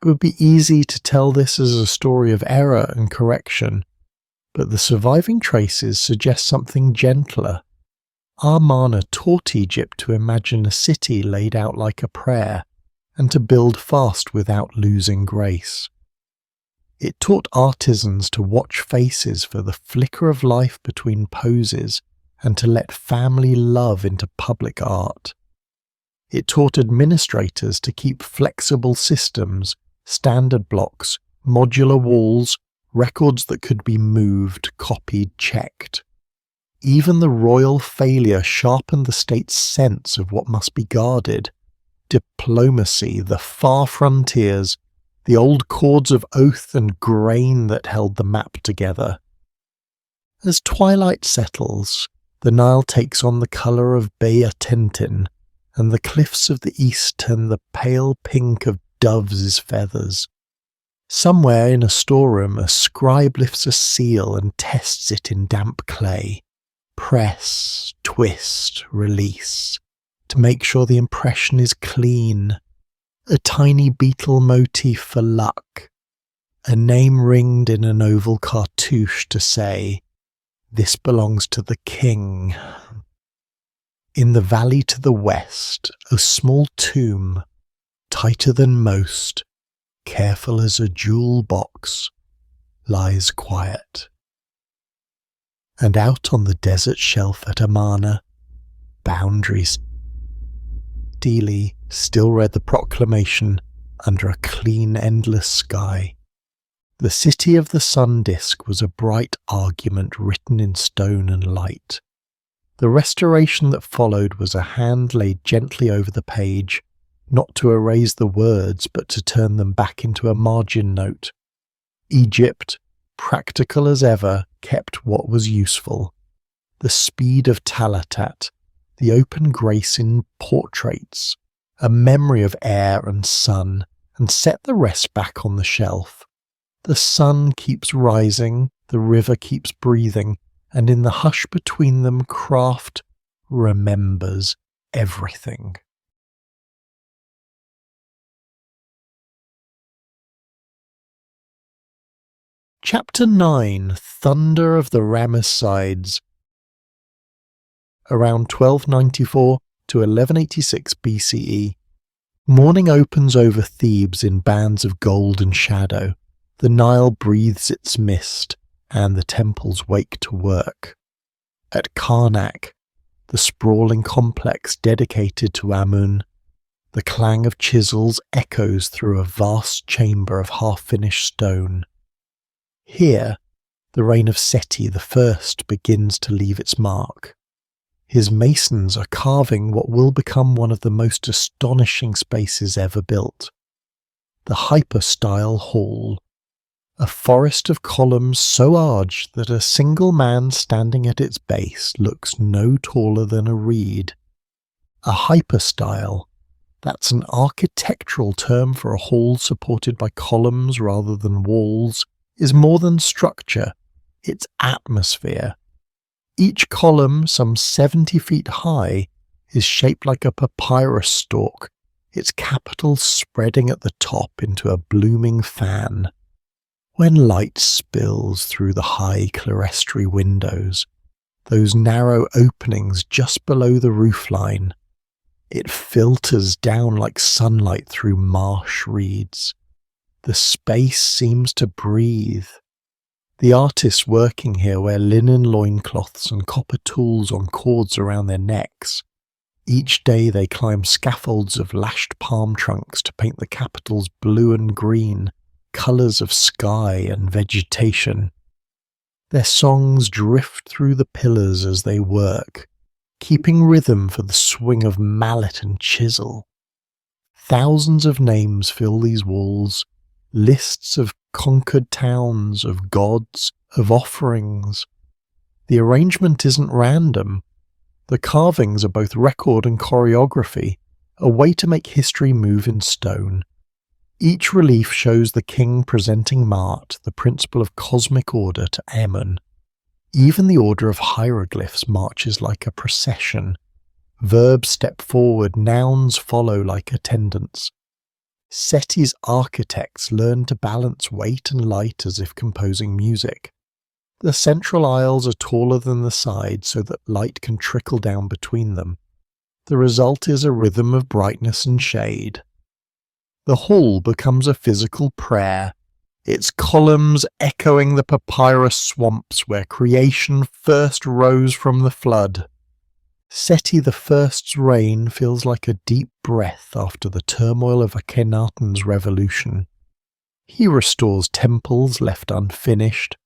It would be easy to tell this as a story of error and correction, but the surviving traces suggest something gentler. Amun-Ra taught Egypt to imagine a city laid out like a prayer, and to build fast without losing grace. It taught artisans to watch faces for the flicker of life between poses, and to let family love into public art. It taught administrators to keep flexible systems, standard blocks, modular walls, records that could be moved, copied, checked. Even the royal failure sharpened the state's sense of what must be guarded. Diplomacy, the far frontiers, the old cords of oath and grain that held the map together. As twilight settles, the Nile takes on the colour of Bayatentin, and the cliffs of the east turn the pale pink of doves' feathers. Somewhere in a storeroom, a scribe lifts a seal and tests it in damp clay. Press, twist, release, to make sure the impression is clean. A tiny beetle motif for luck. A name ringed in an oval cartouche to say, "This belongs to the king." In the valley to the west, a small tomb, tighter than most, careful as a jewel box, lies quiet. And out on the desert shelf at Amun-Ra, boundaries Stele still read the proclamation under a clean, endless sky. The city of the sun disk was a bright argument written in stone and light. The restoration that followed was a hand laid gently over the page, not to erase the words but to turn them back into a margin note. Egypt, practical as ever, kept what was useful. The speed of Talatat, the open grace in portraits, a memory of air and sun, and set the rest back on the shelf. The sun keeps rising, the river keeps breathing, and in the hush between them craft remembers everything. Chapter 9. Thunder of the Ramessides. Around 1294 to 1186 BCE, morning opens over Thebes in bands of gold and shadow. The Nile breathes its mist, and the temples wake to work. At Karnak, the sprawling complex dedicated to Amun, the clang of chisels echoes through a vast chamber of half-finished stone. Here, the reign of Seti I begins to leave its mark. His masons are carving what will become one of the most astonishing spaces ever built. The hypostyle hall, a forest of columns so large that a single man standing at its base looks no taller than a reed. A hypostyle, that's an architectural term for a hall supported by columns rather than walls, is more than structure, it's atmosphere. Each column, some 70 feet high, is shaped like a papyrus stalk, its capital spreading at the top into a blooming fan. When light spills through the high clerestory windows, those narrow openings just below the roofline, it filters down like sunlight through marsh reeds. The space seems to breathe. The artists working here wear linen loincloths and copper tools on cords around their necks. Each day they climb scaffolds of lashed palm trunks to paint the capitals blue and green, colours of sky and vegetation. Their songs drift through the pillars as they work, keeping rhythm for the swing of mallet and chisel. Thousands of names fill these walls, lists of conquered towns, of gods, of offerings. The arrangement isn't random. The carvings are both record and choreography, a way to make history move in stone. Each relief shows the king presenting Ma'at, the principle of cosmic order, to Amun. Even the order of hieroglyphs marches like a procession. Verbs step forward, nouns follow like attendants. Seti's architects learned to balance weight and light as if composing music. The central aisles are taller than the sides so that light can trickle down between them. The result is a rhythm of brightness and shade. The hall becomes a physical prayer, its columns echoing the papyrus swamps where creation first rose from the flood. Seti I's reign feels like a deep breath after the turmoil of Akhenaten's revolution. He restores temples left unfinished,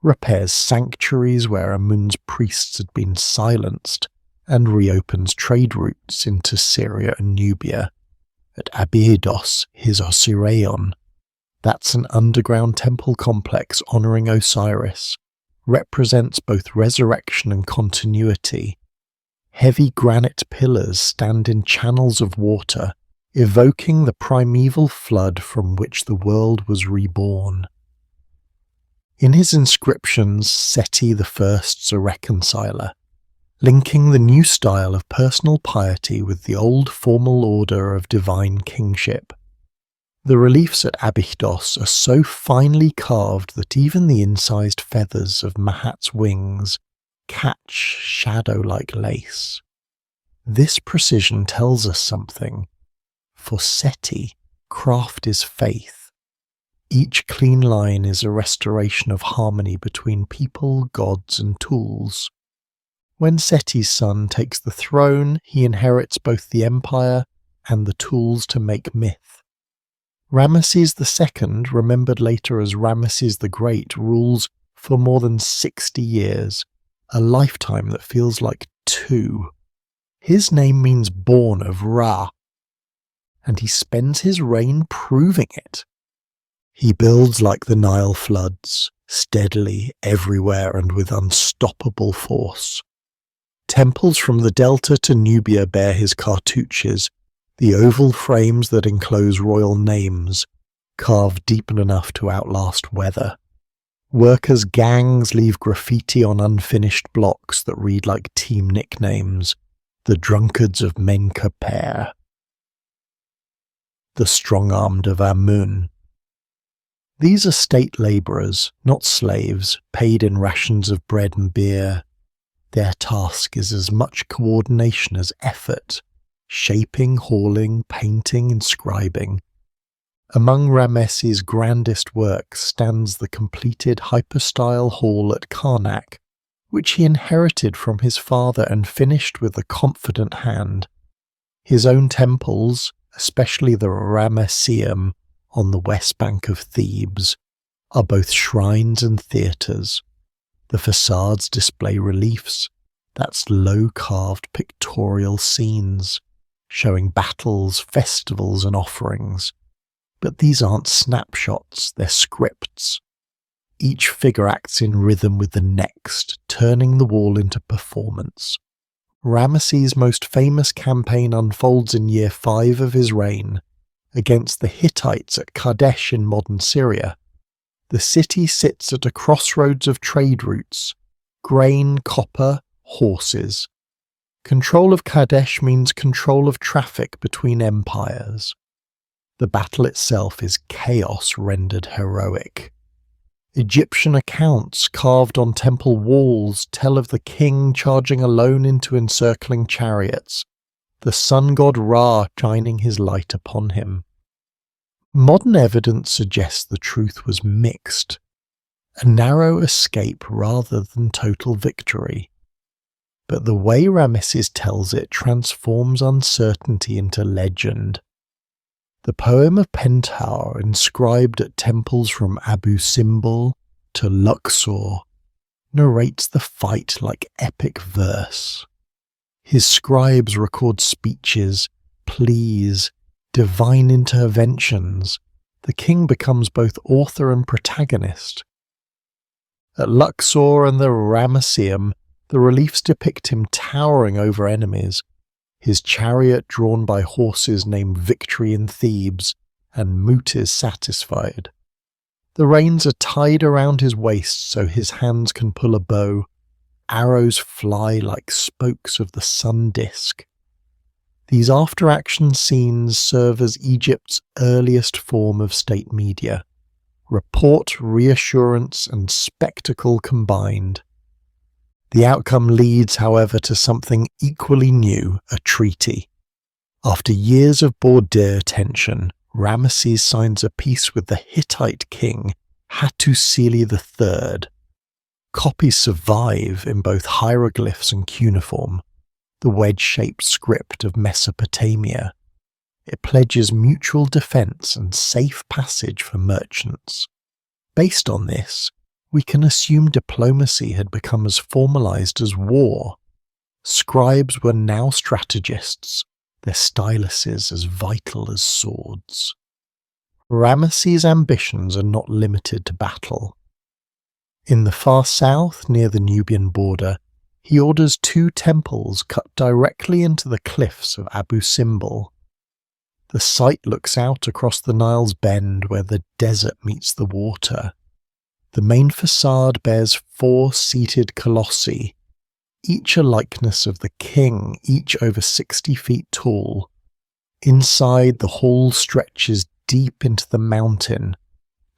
repairs sanctuaries where Amun's priests had been silenced, and reopens trade routes into Syria and Nubia. At Abydos, his Osirion, that's an underground temple complex honouring Osiris, represents both resurrection and continuity. Heavy granite pillars stand in channels of water, evoking the primeval flood from which the world was reborn. In his inscriptions, Seti I's a reconciler, linking the new style of personal piety with the old formal order of divine kingship. The reliefs at Abydos are so finely carved that even the incised feathers of Mahat's wings catch shadow like lace. This precision tells us something. For Seti, craft is faith. Each clean line is a restoration of harmony between people, gods, and tools. When Seti's son takes the throne, he inherits both the empire and the tools to make myth. Ramesses II, remembered later as Ramesses the Great, rules for more than 60 years, a lifetime that feels like 2. His name means born of Ra, and he spends his reign proving it. He builds like the Nile floods, steadily, everywhere, and with unstoppable force. Temples from the Delta to Nubia bear his cartouches, the oval frames that enclose royal names, carved deep enough to outlast weather. Workers' gangs leave graffiti on unfinished blocks that read like team nicknames, the drunkards of Menkaper, the strong-armed of Amun. These are state labourers, not slaves, paid in rations of bread and beer. Their task is as much coordination as effort, shaping, hauling, painting, inscribing. Among Ramesses' grandest works stands the completed hypostyle hall at Karnak, which he inherited from his father and finished with a confident hand. His own temples, especially the Ramesseum on the west bank of Thebes, are both shrines and theatres. The facades display reliefs, that's low-carved pictorial scenes, showing battles, festivals and offerings. But these aren't snapshots, they're scripts. Each figure acts in rhythm with the next, turning the wall into performance. Ramesses' most famous campaign unfolds in year 5 of his reign, against the Hittites at Kadesh in modern Syria. The city sits at a crossroads of trade routes: grain, copper, horses. Control of Kadesh means control of traffic between empires. The battle itself is chaos rendered heroic. Egyptian accounts carved on temple walls tell of the king charging alone into encircling chariots, the sun god Ra shining his light upon him. Modern evidence suggests the truth was mixed, a narrow escape rather than total victory. But the way Ramesses tells it transforms uncertainty into legend. The poem of Pentaur, inscribed at temples from Abu Simbel to Luxor, narrates the fight like epic verse. His scribes record speeches, pleas, divine interventions. The king becomes both author and protagonist. At Luxor and the Ramesseum, the reliefs depict him towering over enemies, his chariot drawn by horses named Victory in Thebes, and Mut is satisfied. The reins are tied around his waist so his hands can pull a bow. Arrows fly like spokes of the sun disk. These after-action scenes serve as Egypt's earliest form of state media. Report, reassurance, and spectacle combined. The outcome leads, however, to something equally new, a treaty. After years of border tension, Ramesses signs a peace with the Hittite king, Hatshepsut III. Copies survive in both hieroglyphs and cuneiform, the wedge-shaped script of Mesopotamia. It pledges mutual defence and safe passage for merchants. Based on this, we can assume diplomacy had become as formalized as war. Scribes were now strategists, their styluses as vital as swords. Ramesses' ambitions are not limited to battle. In the far south, near the Nubian border, he orders 2 temples cut directly into the cliffs of Abu Simbel. The site looks out across the Nile's bend where the desert meets the water. The main facade bears 4 seated colossi, each a likeness of the king, each over 60 feet tall. Inside, the hall stretches deep into the mountain,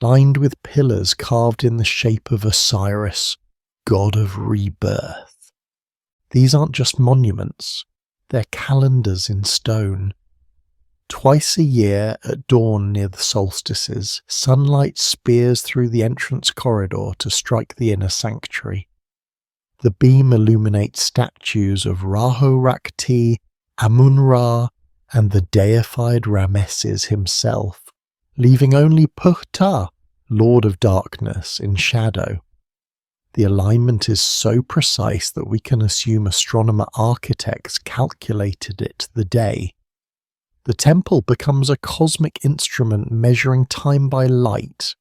lined with pillars carved in the shape of Osiris, god of rebirth. These aren't just monuments, they're calendars in stone. Twice a year, at dawn near the solstices, sunlight spears through the entrance corridor to strike the inner sanctuary. The beam illuminates statues of Raho-Rakti, Amun-Ra, and the deified Ramesses himself, leaving only Ptah, Lord of Darkness, in shadow. The alignment is so precise that we can assume astronomer architects calculated it to the day. The temple becomes a cosmic instrument measuring time by light.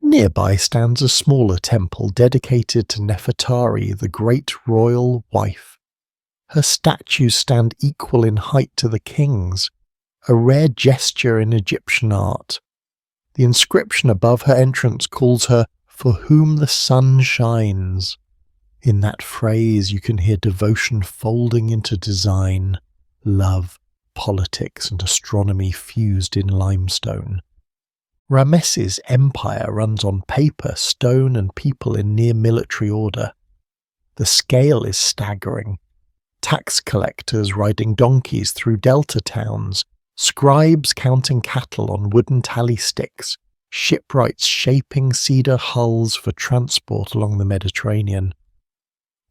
Nearby stands a smaller temple dedicated to Nefertari, the great royal wife. Her statues stand equal in height to the king's, a rare gesture in Egyptian art. The inscription above her entrance calls her "for whom the sun shines." In that phrase you can hear devotion folding into design, love, politics and astronomy fused in limestone. Ramesses' empire runs on paper, stone and people in near military order. The scale is staggering. Tax collectors riding donkeys through delta towns, scribes counting cattle on wooden tally sticks, shipwrights shaping cedar hulls for transport along the Mediterranean.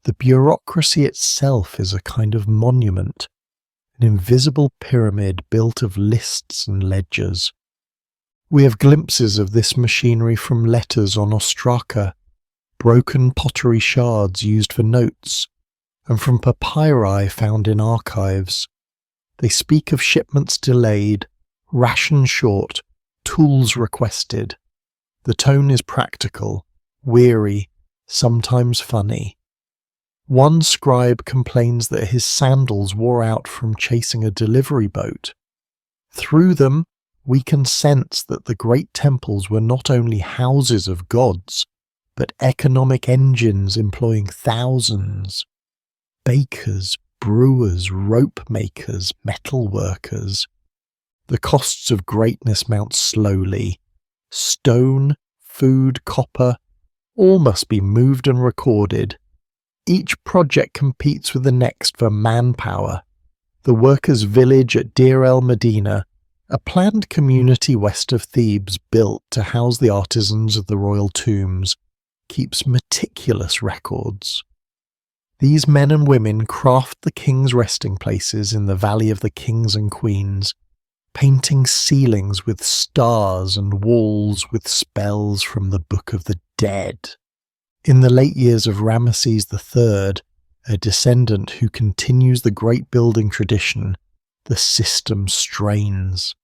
The bureaucracy itself is a kind of monument, an invisible pyramid built of lists and ledgers. We have glimpses of this machinery from letters on ostraka, broken pottery shards used for notes, and from papyri found in archives. They speak of shipments delayed, rations short, tools requested. The tone is practical, weary, sometimes funny. One scribe complains that his sandals wore out from chasing a delivery boat. Through them, we can sense that the great temples were not only houses of gods, but economic engines employing thousands. Bakers, brewers, rope makers, metal workers. The costs of greatness mount slowly. Stone, food, copper, all must be moved and recorded. Each project competes with the next for manpower. The workers' village at Deir el-Medina, a planned community west of Thebes built to house the artisans of the royal tombs, keeps meticulous records. These men and women craft the king's resting places in the Valley of the Kings and Queens, painting ceilings with stars and walls with spells from the Book of the Dead. In the late years of Ramesses III, a descendant who continues the great building tradition, the system strains.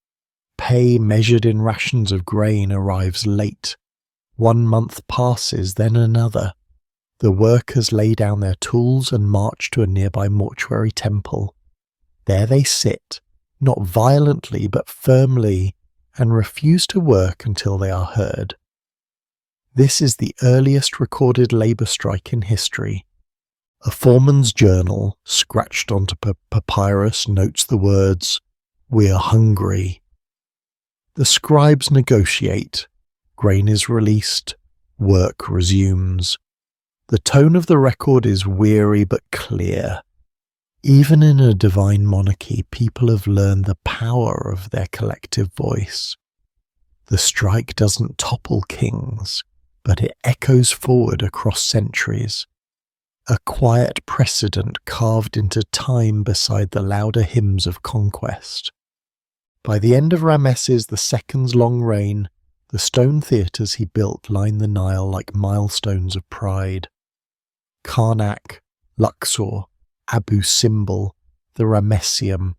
Pay measured in rations of grain arrives late. 1 month passes, then another. The workers lay down their tools and march to a nearby mortuary temple. There they sit, not violently but firmly, and refuse to work until they are heard. This is the earliest recorded labour strike in history. A foreman's journal, scratched onto papyrus, notes the words, "We're hungry." The scribes negotiate. Grain is released. Work resumes. The tone of the record is weary but clear. Even in a divine monarchy, people have learned the power of their collective voice. The strike doesn't topple kings, but it echoes forward across centuries. A quiet precedent carved into time beside the louder hymns of conquest. By the end of Ramesses II's long reign, the stone theatres he built line the Nile like milestones of pride. Karnak, Luxor, Abu Simbel, the Ramesseum,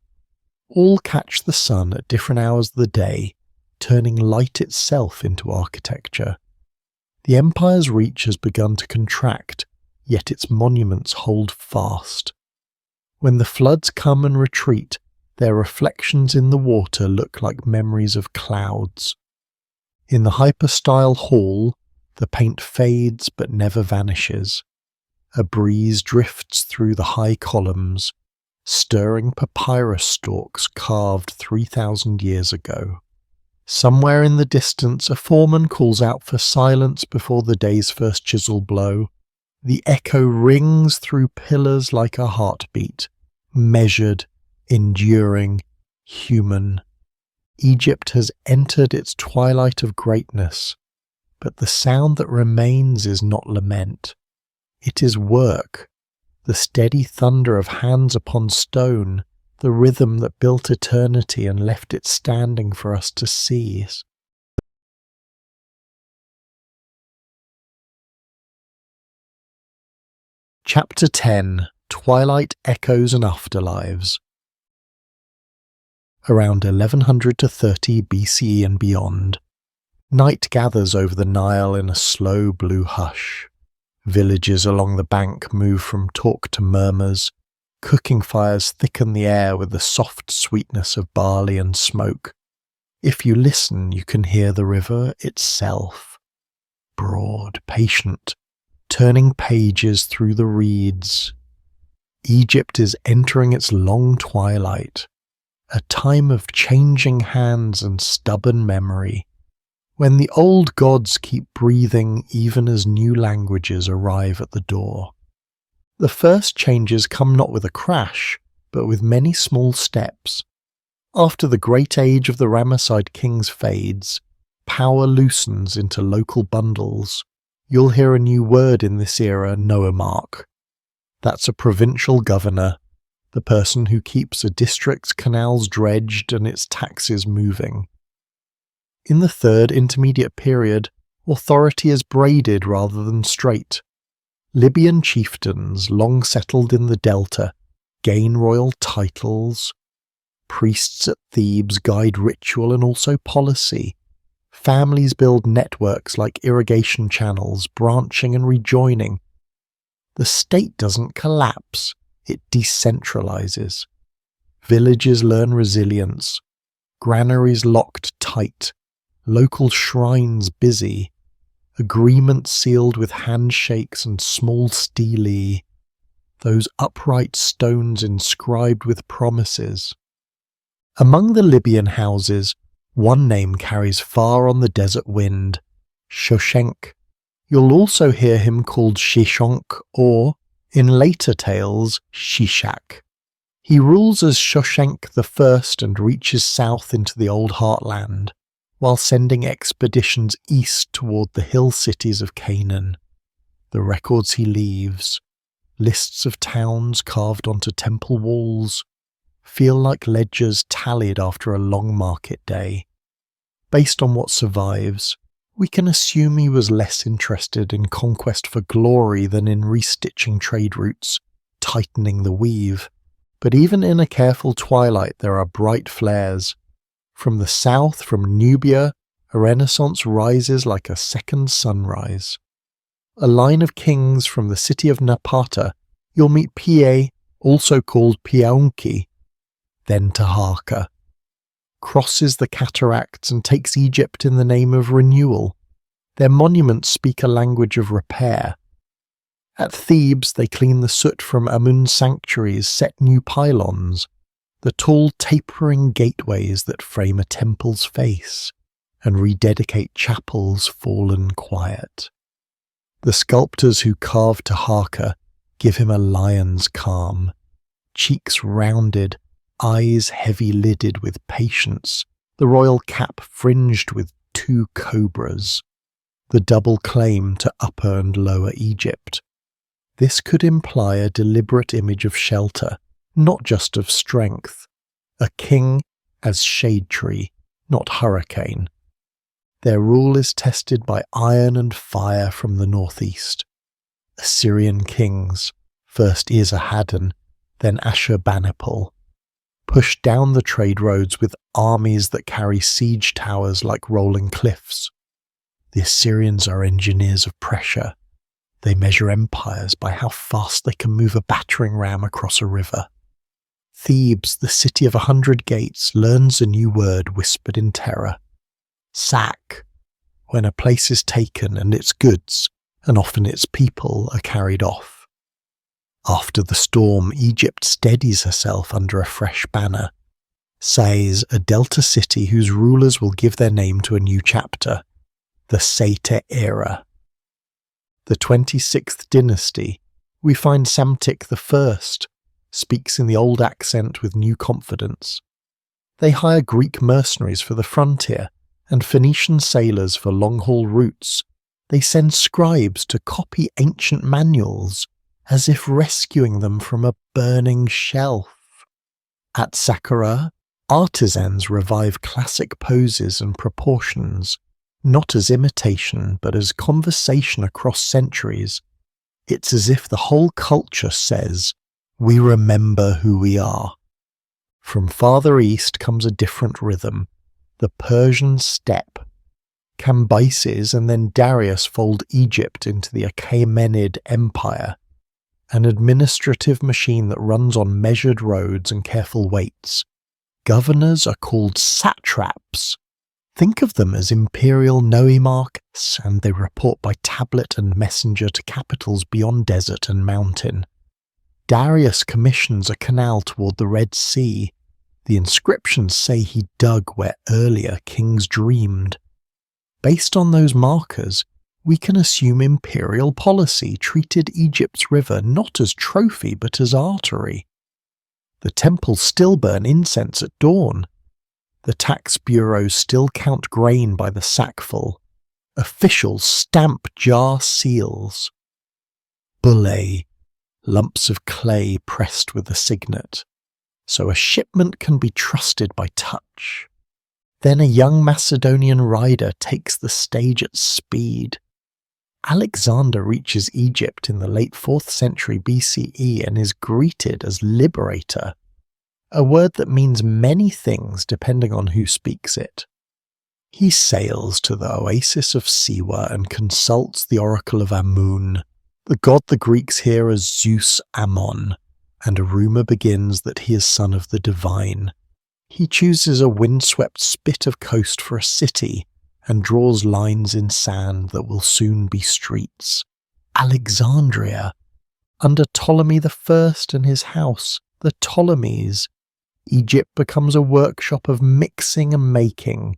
all catch the sun at different hours of the day, turning light itself into architecture. The empire's reach has begun to contract, yet its monuments hold fast. When the floods come and retreat, their reflections in the water look like memories of clouds. In the hypostyle hall, the paint fades but never vanishes. A breeze drifts through the high columns, stirring papyrus stalks carved 3,000 years ago. Somewhere in the distance, a foreman calls out for silence before the day's first chisel blow. The echo rings through pillars like a heartbeat, measured, enduring, human. Egypt has entered its twilight of greatness, but the sound that remains is not lament. It is work, the steady thunder of hands upon stone, the rhythm that built eternity and left it standing for us to seize. Chapter 10: Twilight Echoes and Afterlives. Around 1100 to 30 BCE and beyond, night gathers over the Nile in a slow blue hush. Villages along the bank move from talk to murmurs. Cooking fires thicken the air with the soft sweetness of barley and smoke. If you listen, you can hear the river itself, broad, patient, turning pages through the reeds. Egypt is entering its long twilight, a time of changing hands and stubborn memory, when the old gods keep breathing even as new languages arrive at the door. The first changes come not with a crash, but with many small steps. After the great age of the Ramesside kings fades, power loosens into local bundles. You'll hear a new word in this era, nomarch. That's a provincial governor, the person who keeps a district's canals dredged and its taxes moving. In the third intermediate period, authority is braided rather than straight. Libyan chieftains, long settled in the Delta, gain royal titles. Priests at Thebes guide ritual and also policy. Families build networks like irrigation channels, branching and rejoining. The state doesn't collapse, it decentralizes. Villages learn resilience. Granaries locked tight. Local shrines busy. Agreements sealed with handshakes and small stelae. Those upright stones inscribed with promises. Among the Libyan houses, one name carries far on the desert wind, Shoshenq. You'll also hear him called Shishonq or, in later tales, Shishak. He rules as Shoshenq I and reaches south into the old heartland, while sending expeditions east toward the hill cities of Canaan. The records he leaves, lists of towns carved onto temple walls, feel like ledgers tallied after a long market day. Based on what survives, we can assume he was less interested in conquest for glory than in restitching trade routes, tightening the weave. But even in a careful twilight there are bright flares. From the south, from Nubia, a renaissance rises like a second sunrise. A line of kings from the city of Napata, you'll meet Pie, also called Piaunki, then Taharqa, crosses the cataracts and takes Egypt in the name of renewal. Their monuments speak a language of repair. At Thebes they clean the soot from Amun sanctuaries, set new pylons, the tall tapering gateways that frame a temple's face, and rededicate chapels fallen quiet. The sculptors who carve Taharqa give him a lion's calm, cheeks rounded, eyes heavy-lidded with patience, the royal cap fringed with two cobras, the double claim to Upper and Lower Egypt. This could imply a deliberate image of shelter, not just of strength. A king as shade tree, not hurricane. Their rule is tested by iron and fire from the northeast. Assyrian kings, first Esarhaddon, then Ashurbanipal, push down the trade roads with armies that carry siege towers like rolling cliffs. The Assyrians are engineers of pressure. They measure empires by how fast they can move a battering ram across a river. Thebes, the city of 100 gates, learns a new word whispered in terror. Sack, when a place is taken and its goods, and often its people, are carried off. After the storm, Egypt steadies herself under a fresh banner. Sais, a delta city whose rulers will give their name to a new chapter, the Sete era. The 26th dynasty, we find Psamtik I, speaks in the old accent with new confidence. They hire Greek mercenaries for the frontier and Phoenician sailors for long-haul routes. They send scribes to copy ancient manuals, as if rescuing them from a burning shelf. At Saqqara, artisans revive classic poses and proportions, not as imitation but as conversation across centuries. It's as if the whole culture says, "We remember who we are." From farther east comes a different rhythm, the Persian steppe. Cambyses and then Darius fold Egypt into the Achaemenid Empire, an administrative machine that runs on measured roads and careful weights. Governors are called satraps. Think of them as imperial nomarchs, and they report by tablet and messenger to capitals beyond desert and mountain. Darius commissions a canal toward the Red Sea. The inscriptions say he dug where earlier kings dreamed. Based on those markers, we can assume imperial policy treated Egypt's river not as trophy but as artery. The temples still burn incense at dawn. The tax bureaus still count grain by the sackful. Officials stamp jar seals. Bullae, lumps of clay pressed with a signet, so a shipment can be trusted by touch. Then a young Macedonian rider takes the stage at speed. Alexander reaches Egypt in the late 4th century BCE and is greeted as liberator, a word that means many things depending on who speaks it. He sails to the oasis of Siwa and consults the oracle of Amun, the god the Greeks hear as Zeus Ammon, and a rumour begins that he is son of the divine. He chooses a windswept spit of coast for a city and draws lines in sand that will soon be streets. Alexandria. Under Ptolemy I and his house, the Ptolemies, Egypt becomes a workshop of mixing and making.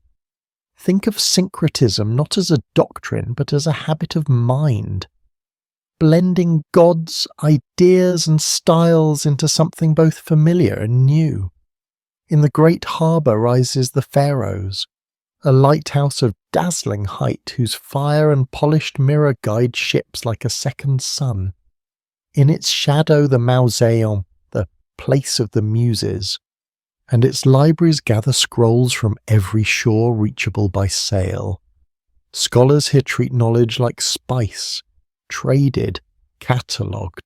Think of syncretism not as a doctrine but as a habit of mind, blending gods, ideas and styles into something both familiar and new. In the great harbour rises the pharaohs, a lighthouse of dazzling height whose fire and polished mirror guide ships like a second sun. In its shadow the Mausoleum, the place of the muses, and its libraries gather scrolls from every shore reachable by sail. Scholars here treat knowledge like spice, traded, catalogued,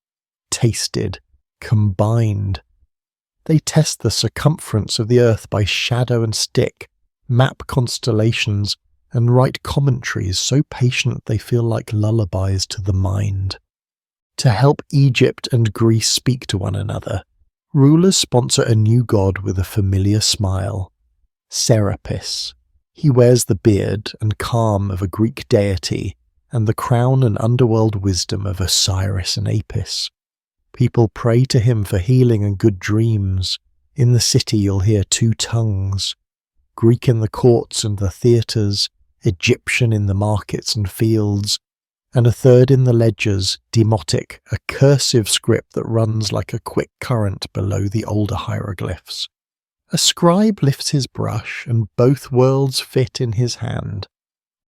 tasted, combined. They test the circumference of the earth by shadow and stick, map constellations, and write commentaries so patient they feel like lullabies to the mind. To help Egypt and Greece speak to one another, rulers sponsor a new god with a familiar smile. Serapis. He wears the beard and calm of a Greek deity, and the crown and underworld wisdom of Osiris and Apis. People pray to him for healing and good dreams. In the city you'll hear two tongues, Greek in the courts and the theatres, Egyptian in the markets and fields, and a third in the ledgers, demotic, a cursive script that runs like a quick current below the older hieroglyphs. A scribe lifts his brush, and both worlds fit in his hand.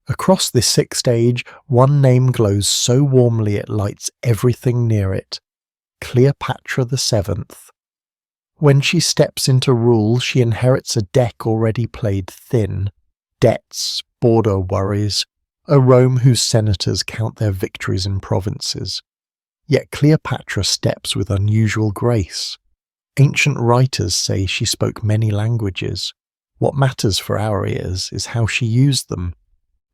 Across this sixth stage, one name glows so warmly it lights everything near it. Cleopatra VII. When she steps into rule, she inherits a deck already played thin. Debts, border worries, a Rome whose senators count their victories in provinces. Yet Cleopatra steps with unusual grace. Ancient writers say she spoke many languages. What matters for our ears is how she used them.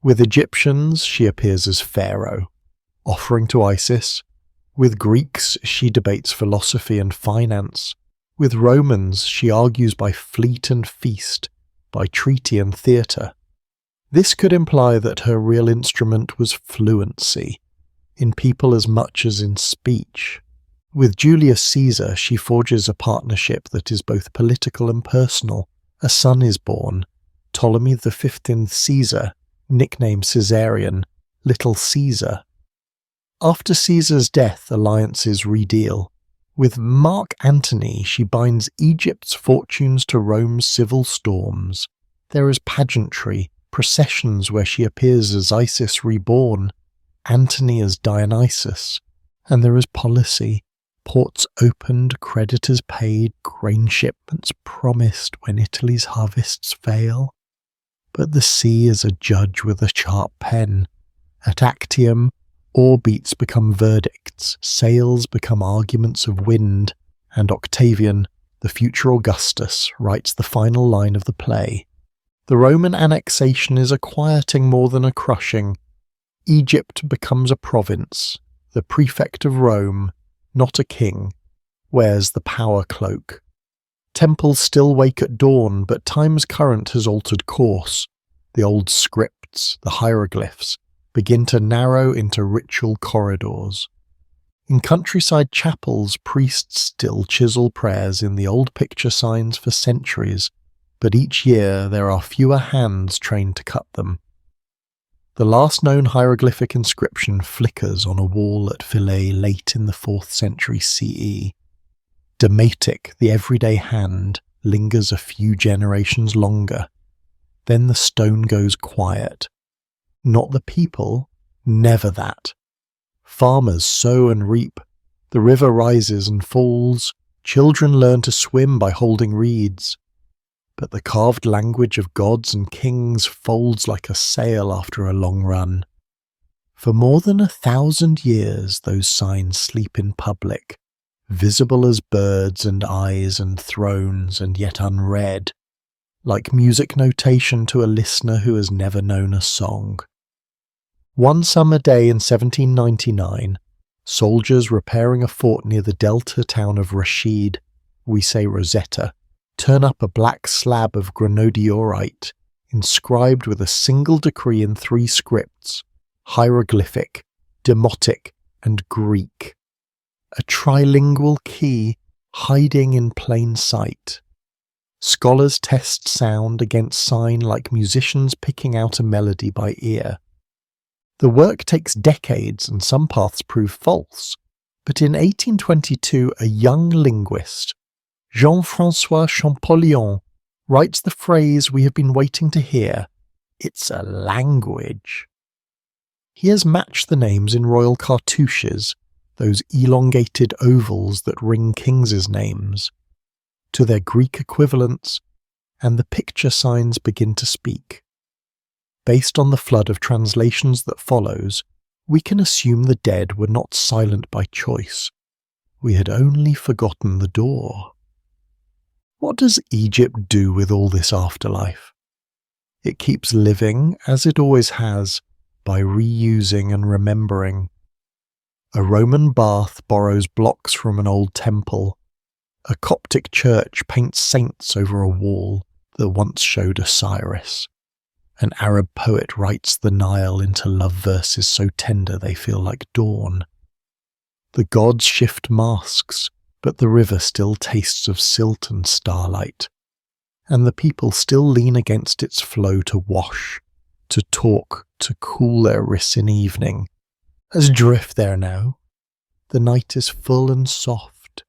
With Egyptians, she appears as pharaoh, offering to Isis. With Greeks, she debates philosophy and finance. With Romans, she argues by fleet and feast, by treaty and theatre. This could imply that her real instrument was fluency, in people as much as in speech. With Julius Caesar, she forges a partnership that is both political and personal. A son is born, Ptolemy the 15th Caesar, nicknamed Caesarion, Little Caesar. After Caesar's death, alliances redeal. With Mark Antony, she binds Egypt's fortunes to Rome's civil storms. There is pageantry, processions where she appears as Isis reborn, Antony as Dionysus, and there is policy, Ports opened, creditors paid, grain shipments promised when Italy's harvests fail. But the sea is a judge with a sharp pen. At Actium, oar beats become verdicts, sails become arguments of wind, and Octavian, the future Augustus, writes the final line of the play. The Roman annexation is a quieting more than a crushing. Egypt becomes a province. The prefect of Rome, not a king, wears the power cloak. Temples still wake at dawn, but time's current has altered course. The old scripts, the hieroglyphs, begin to narrow into ritual corridors. In countryside chapels, priests still chisel prayers in the old picture signs for centuries, but each year there are fewer hands trained to cut them. The last known hieroglyphic inscription flickers on a wall at Philae late in the 4th century CE. Dematic, the everyday hand, lingers a few generations longer. Then the stone goes quiet. Not the people, never that. Farmers sow and reap. The river rises and falls. Children learn to swim by holding reeds. But the carved language of gods and kings folds like a sail after a long run. For more than 1,000 years those signs sleep in public, visible as birds and eyes and thrones and yet unread, like music notation to a listener who has never known a song. One summer day in 1799, soldiers repairing a fort near the delta town of Rashid, we say Rosetta, turn up a black slab of granodiorite, inscribed with a single decree in 3 scripts, hieroglyphic, demotic, and Greek. A trilingual key hiding in plain sight. Scholars test sound against sign like musicians picking out a melody by ear. The work takes decades and some paths prove false, but in 1822 a young linguist, Jean-François Champollion, writes the phrase we have been waiting to hear, "It's a language." He has matched the names in royal cartouches, those elongated ovals that ring kings' names, to their Greek equivalents, and the picture signs begin to speak. Based on the flood of translations that follows, we can assume the dead were not silent by choice. We had only forgotten the door. What does Egypt do with all this afterlife? It keeps living, as it always has, by reusing and remembering. A Roman bath borrows blocks from an old temple. A Coptic church paints saints over a wall that once showed Osiris. An Arab poet writes the Nile into love verses so tender they feel like dawn. The gods shift masks, but the river still tastes of silt and starlight, and the people still lean against its flow to wash, to talk, to cool their wrists in evening. As drift there now. The night is full and soft.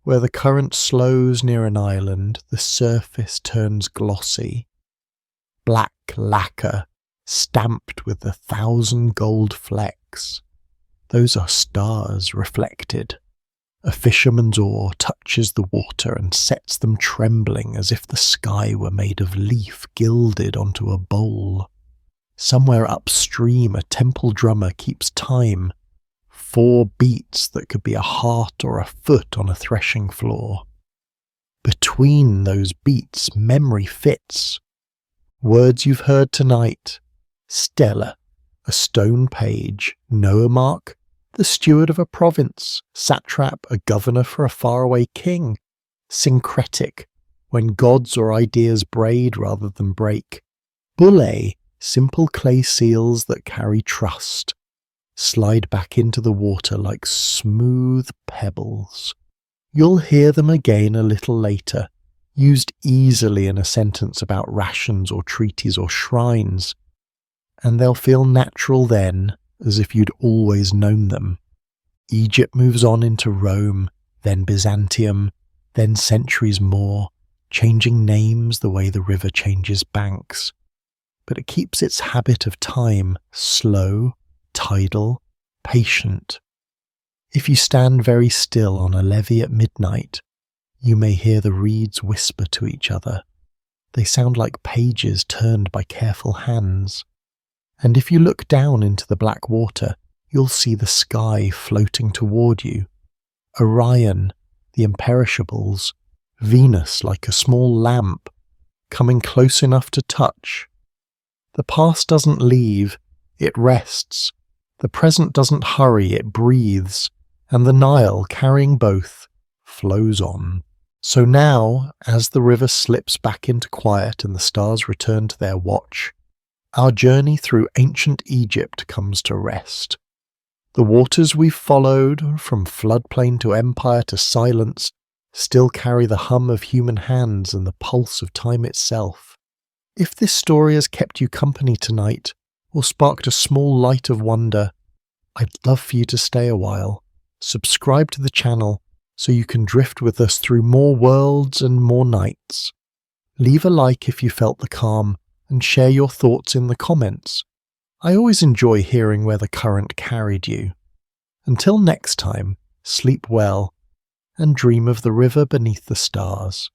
Where the current slows near an island, the surface turns glossy. Black lacquer, stamped with 1,000 gold flecks. Those are stars reflected. A fisherman's oar touches the water and sets them trembling as if the sky were made of leaf gilded onto a bowl. Somewhere upstream a temple drummer keeps time, 4 beats that could be a heart or a foot on a threshing floor. Between those beats memory fits. Words you've heard tonight. Stella, a stone page. Nomarch, the steward of a province. Satrap, a governor for a faraway king. Syncretic, when gods or ideas braid rather than break. Bulle, simple clay seals that carry trust. Slide back into the water like smooth pebbles. You'll hear them again a little later, used easily in a sentence about rations or treaties or shrines, and they'll feel natural then, as if you'd always known them. Egypt moves on into Rome, then Byzantium, then centuries more, changing names the way the river changes banks. But it keeps its habit of time, slow, tidal, patient. If you stand very still on a levee at midnight, you may hear the reeds whisper to each other. They sound like pages turned by careful hands. And if you look down into the black water, you'll see the sky floating toward you. Orion, the imperishables, Venus like a small lamp, coming close enough to touch. The past doesn't leave, it rests. The present doesn't hurry, it breathes. And the Nile, carrying both, flows on. So now, as the river slips back into quiet and the stars return to their watch, our journey through ancient Egypt comes to rest. The waters we've followed, from floodplain to empire to silence, still carry the hum of human hands and the pulse of time itself. If this story has kept you company tonight, or sparked a small light of wonder, I'd love for you to stay a while. Subscribe to the channel so you can drift with us through more worlds and more nights. Leave a like if you felt the calm, and share your thoughts in the comments. I always enjoy hearing where the current carried you. Until next time, sleep well, and dream of the river beneath the stars.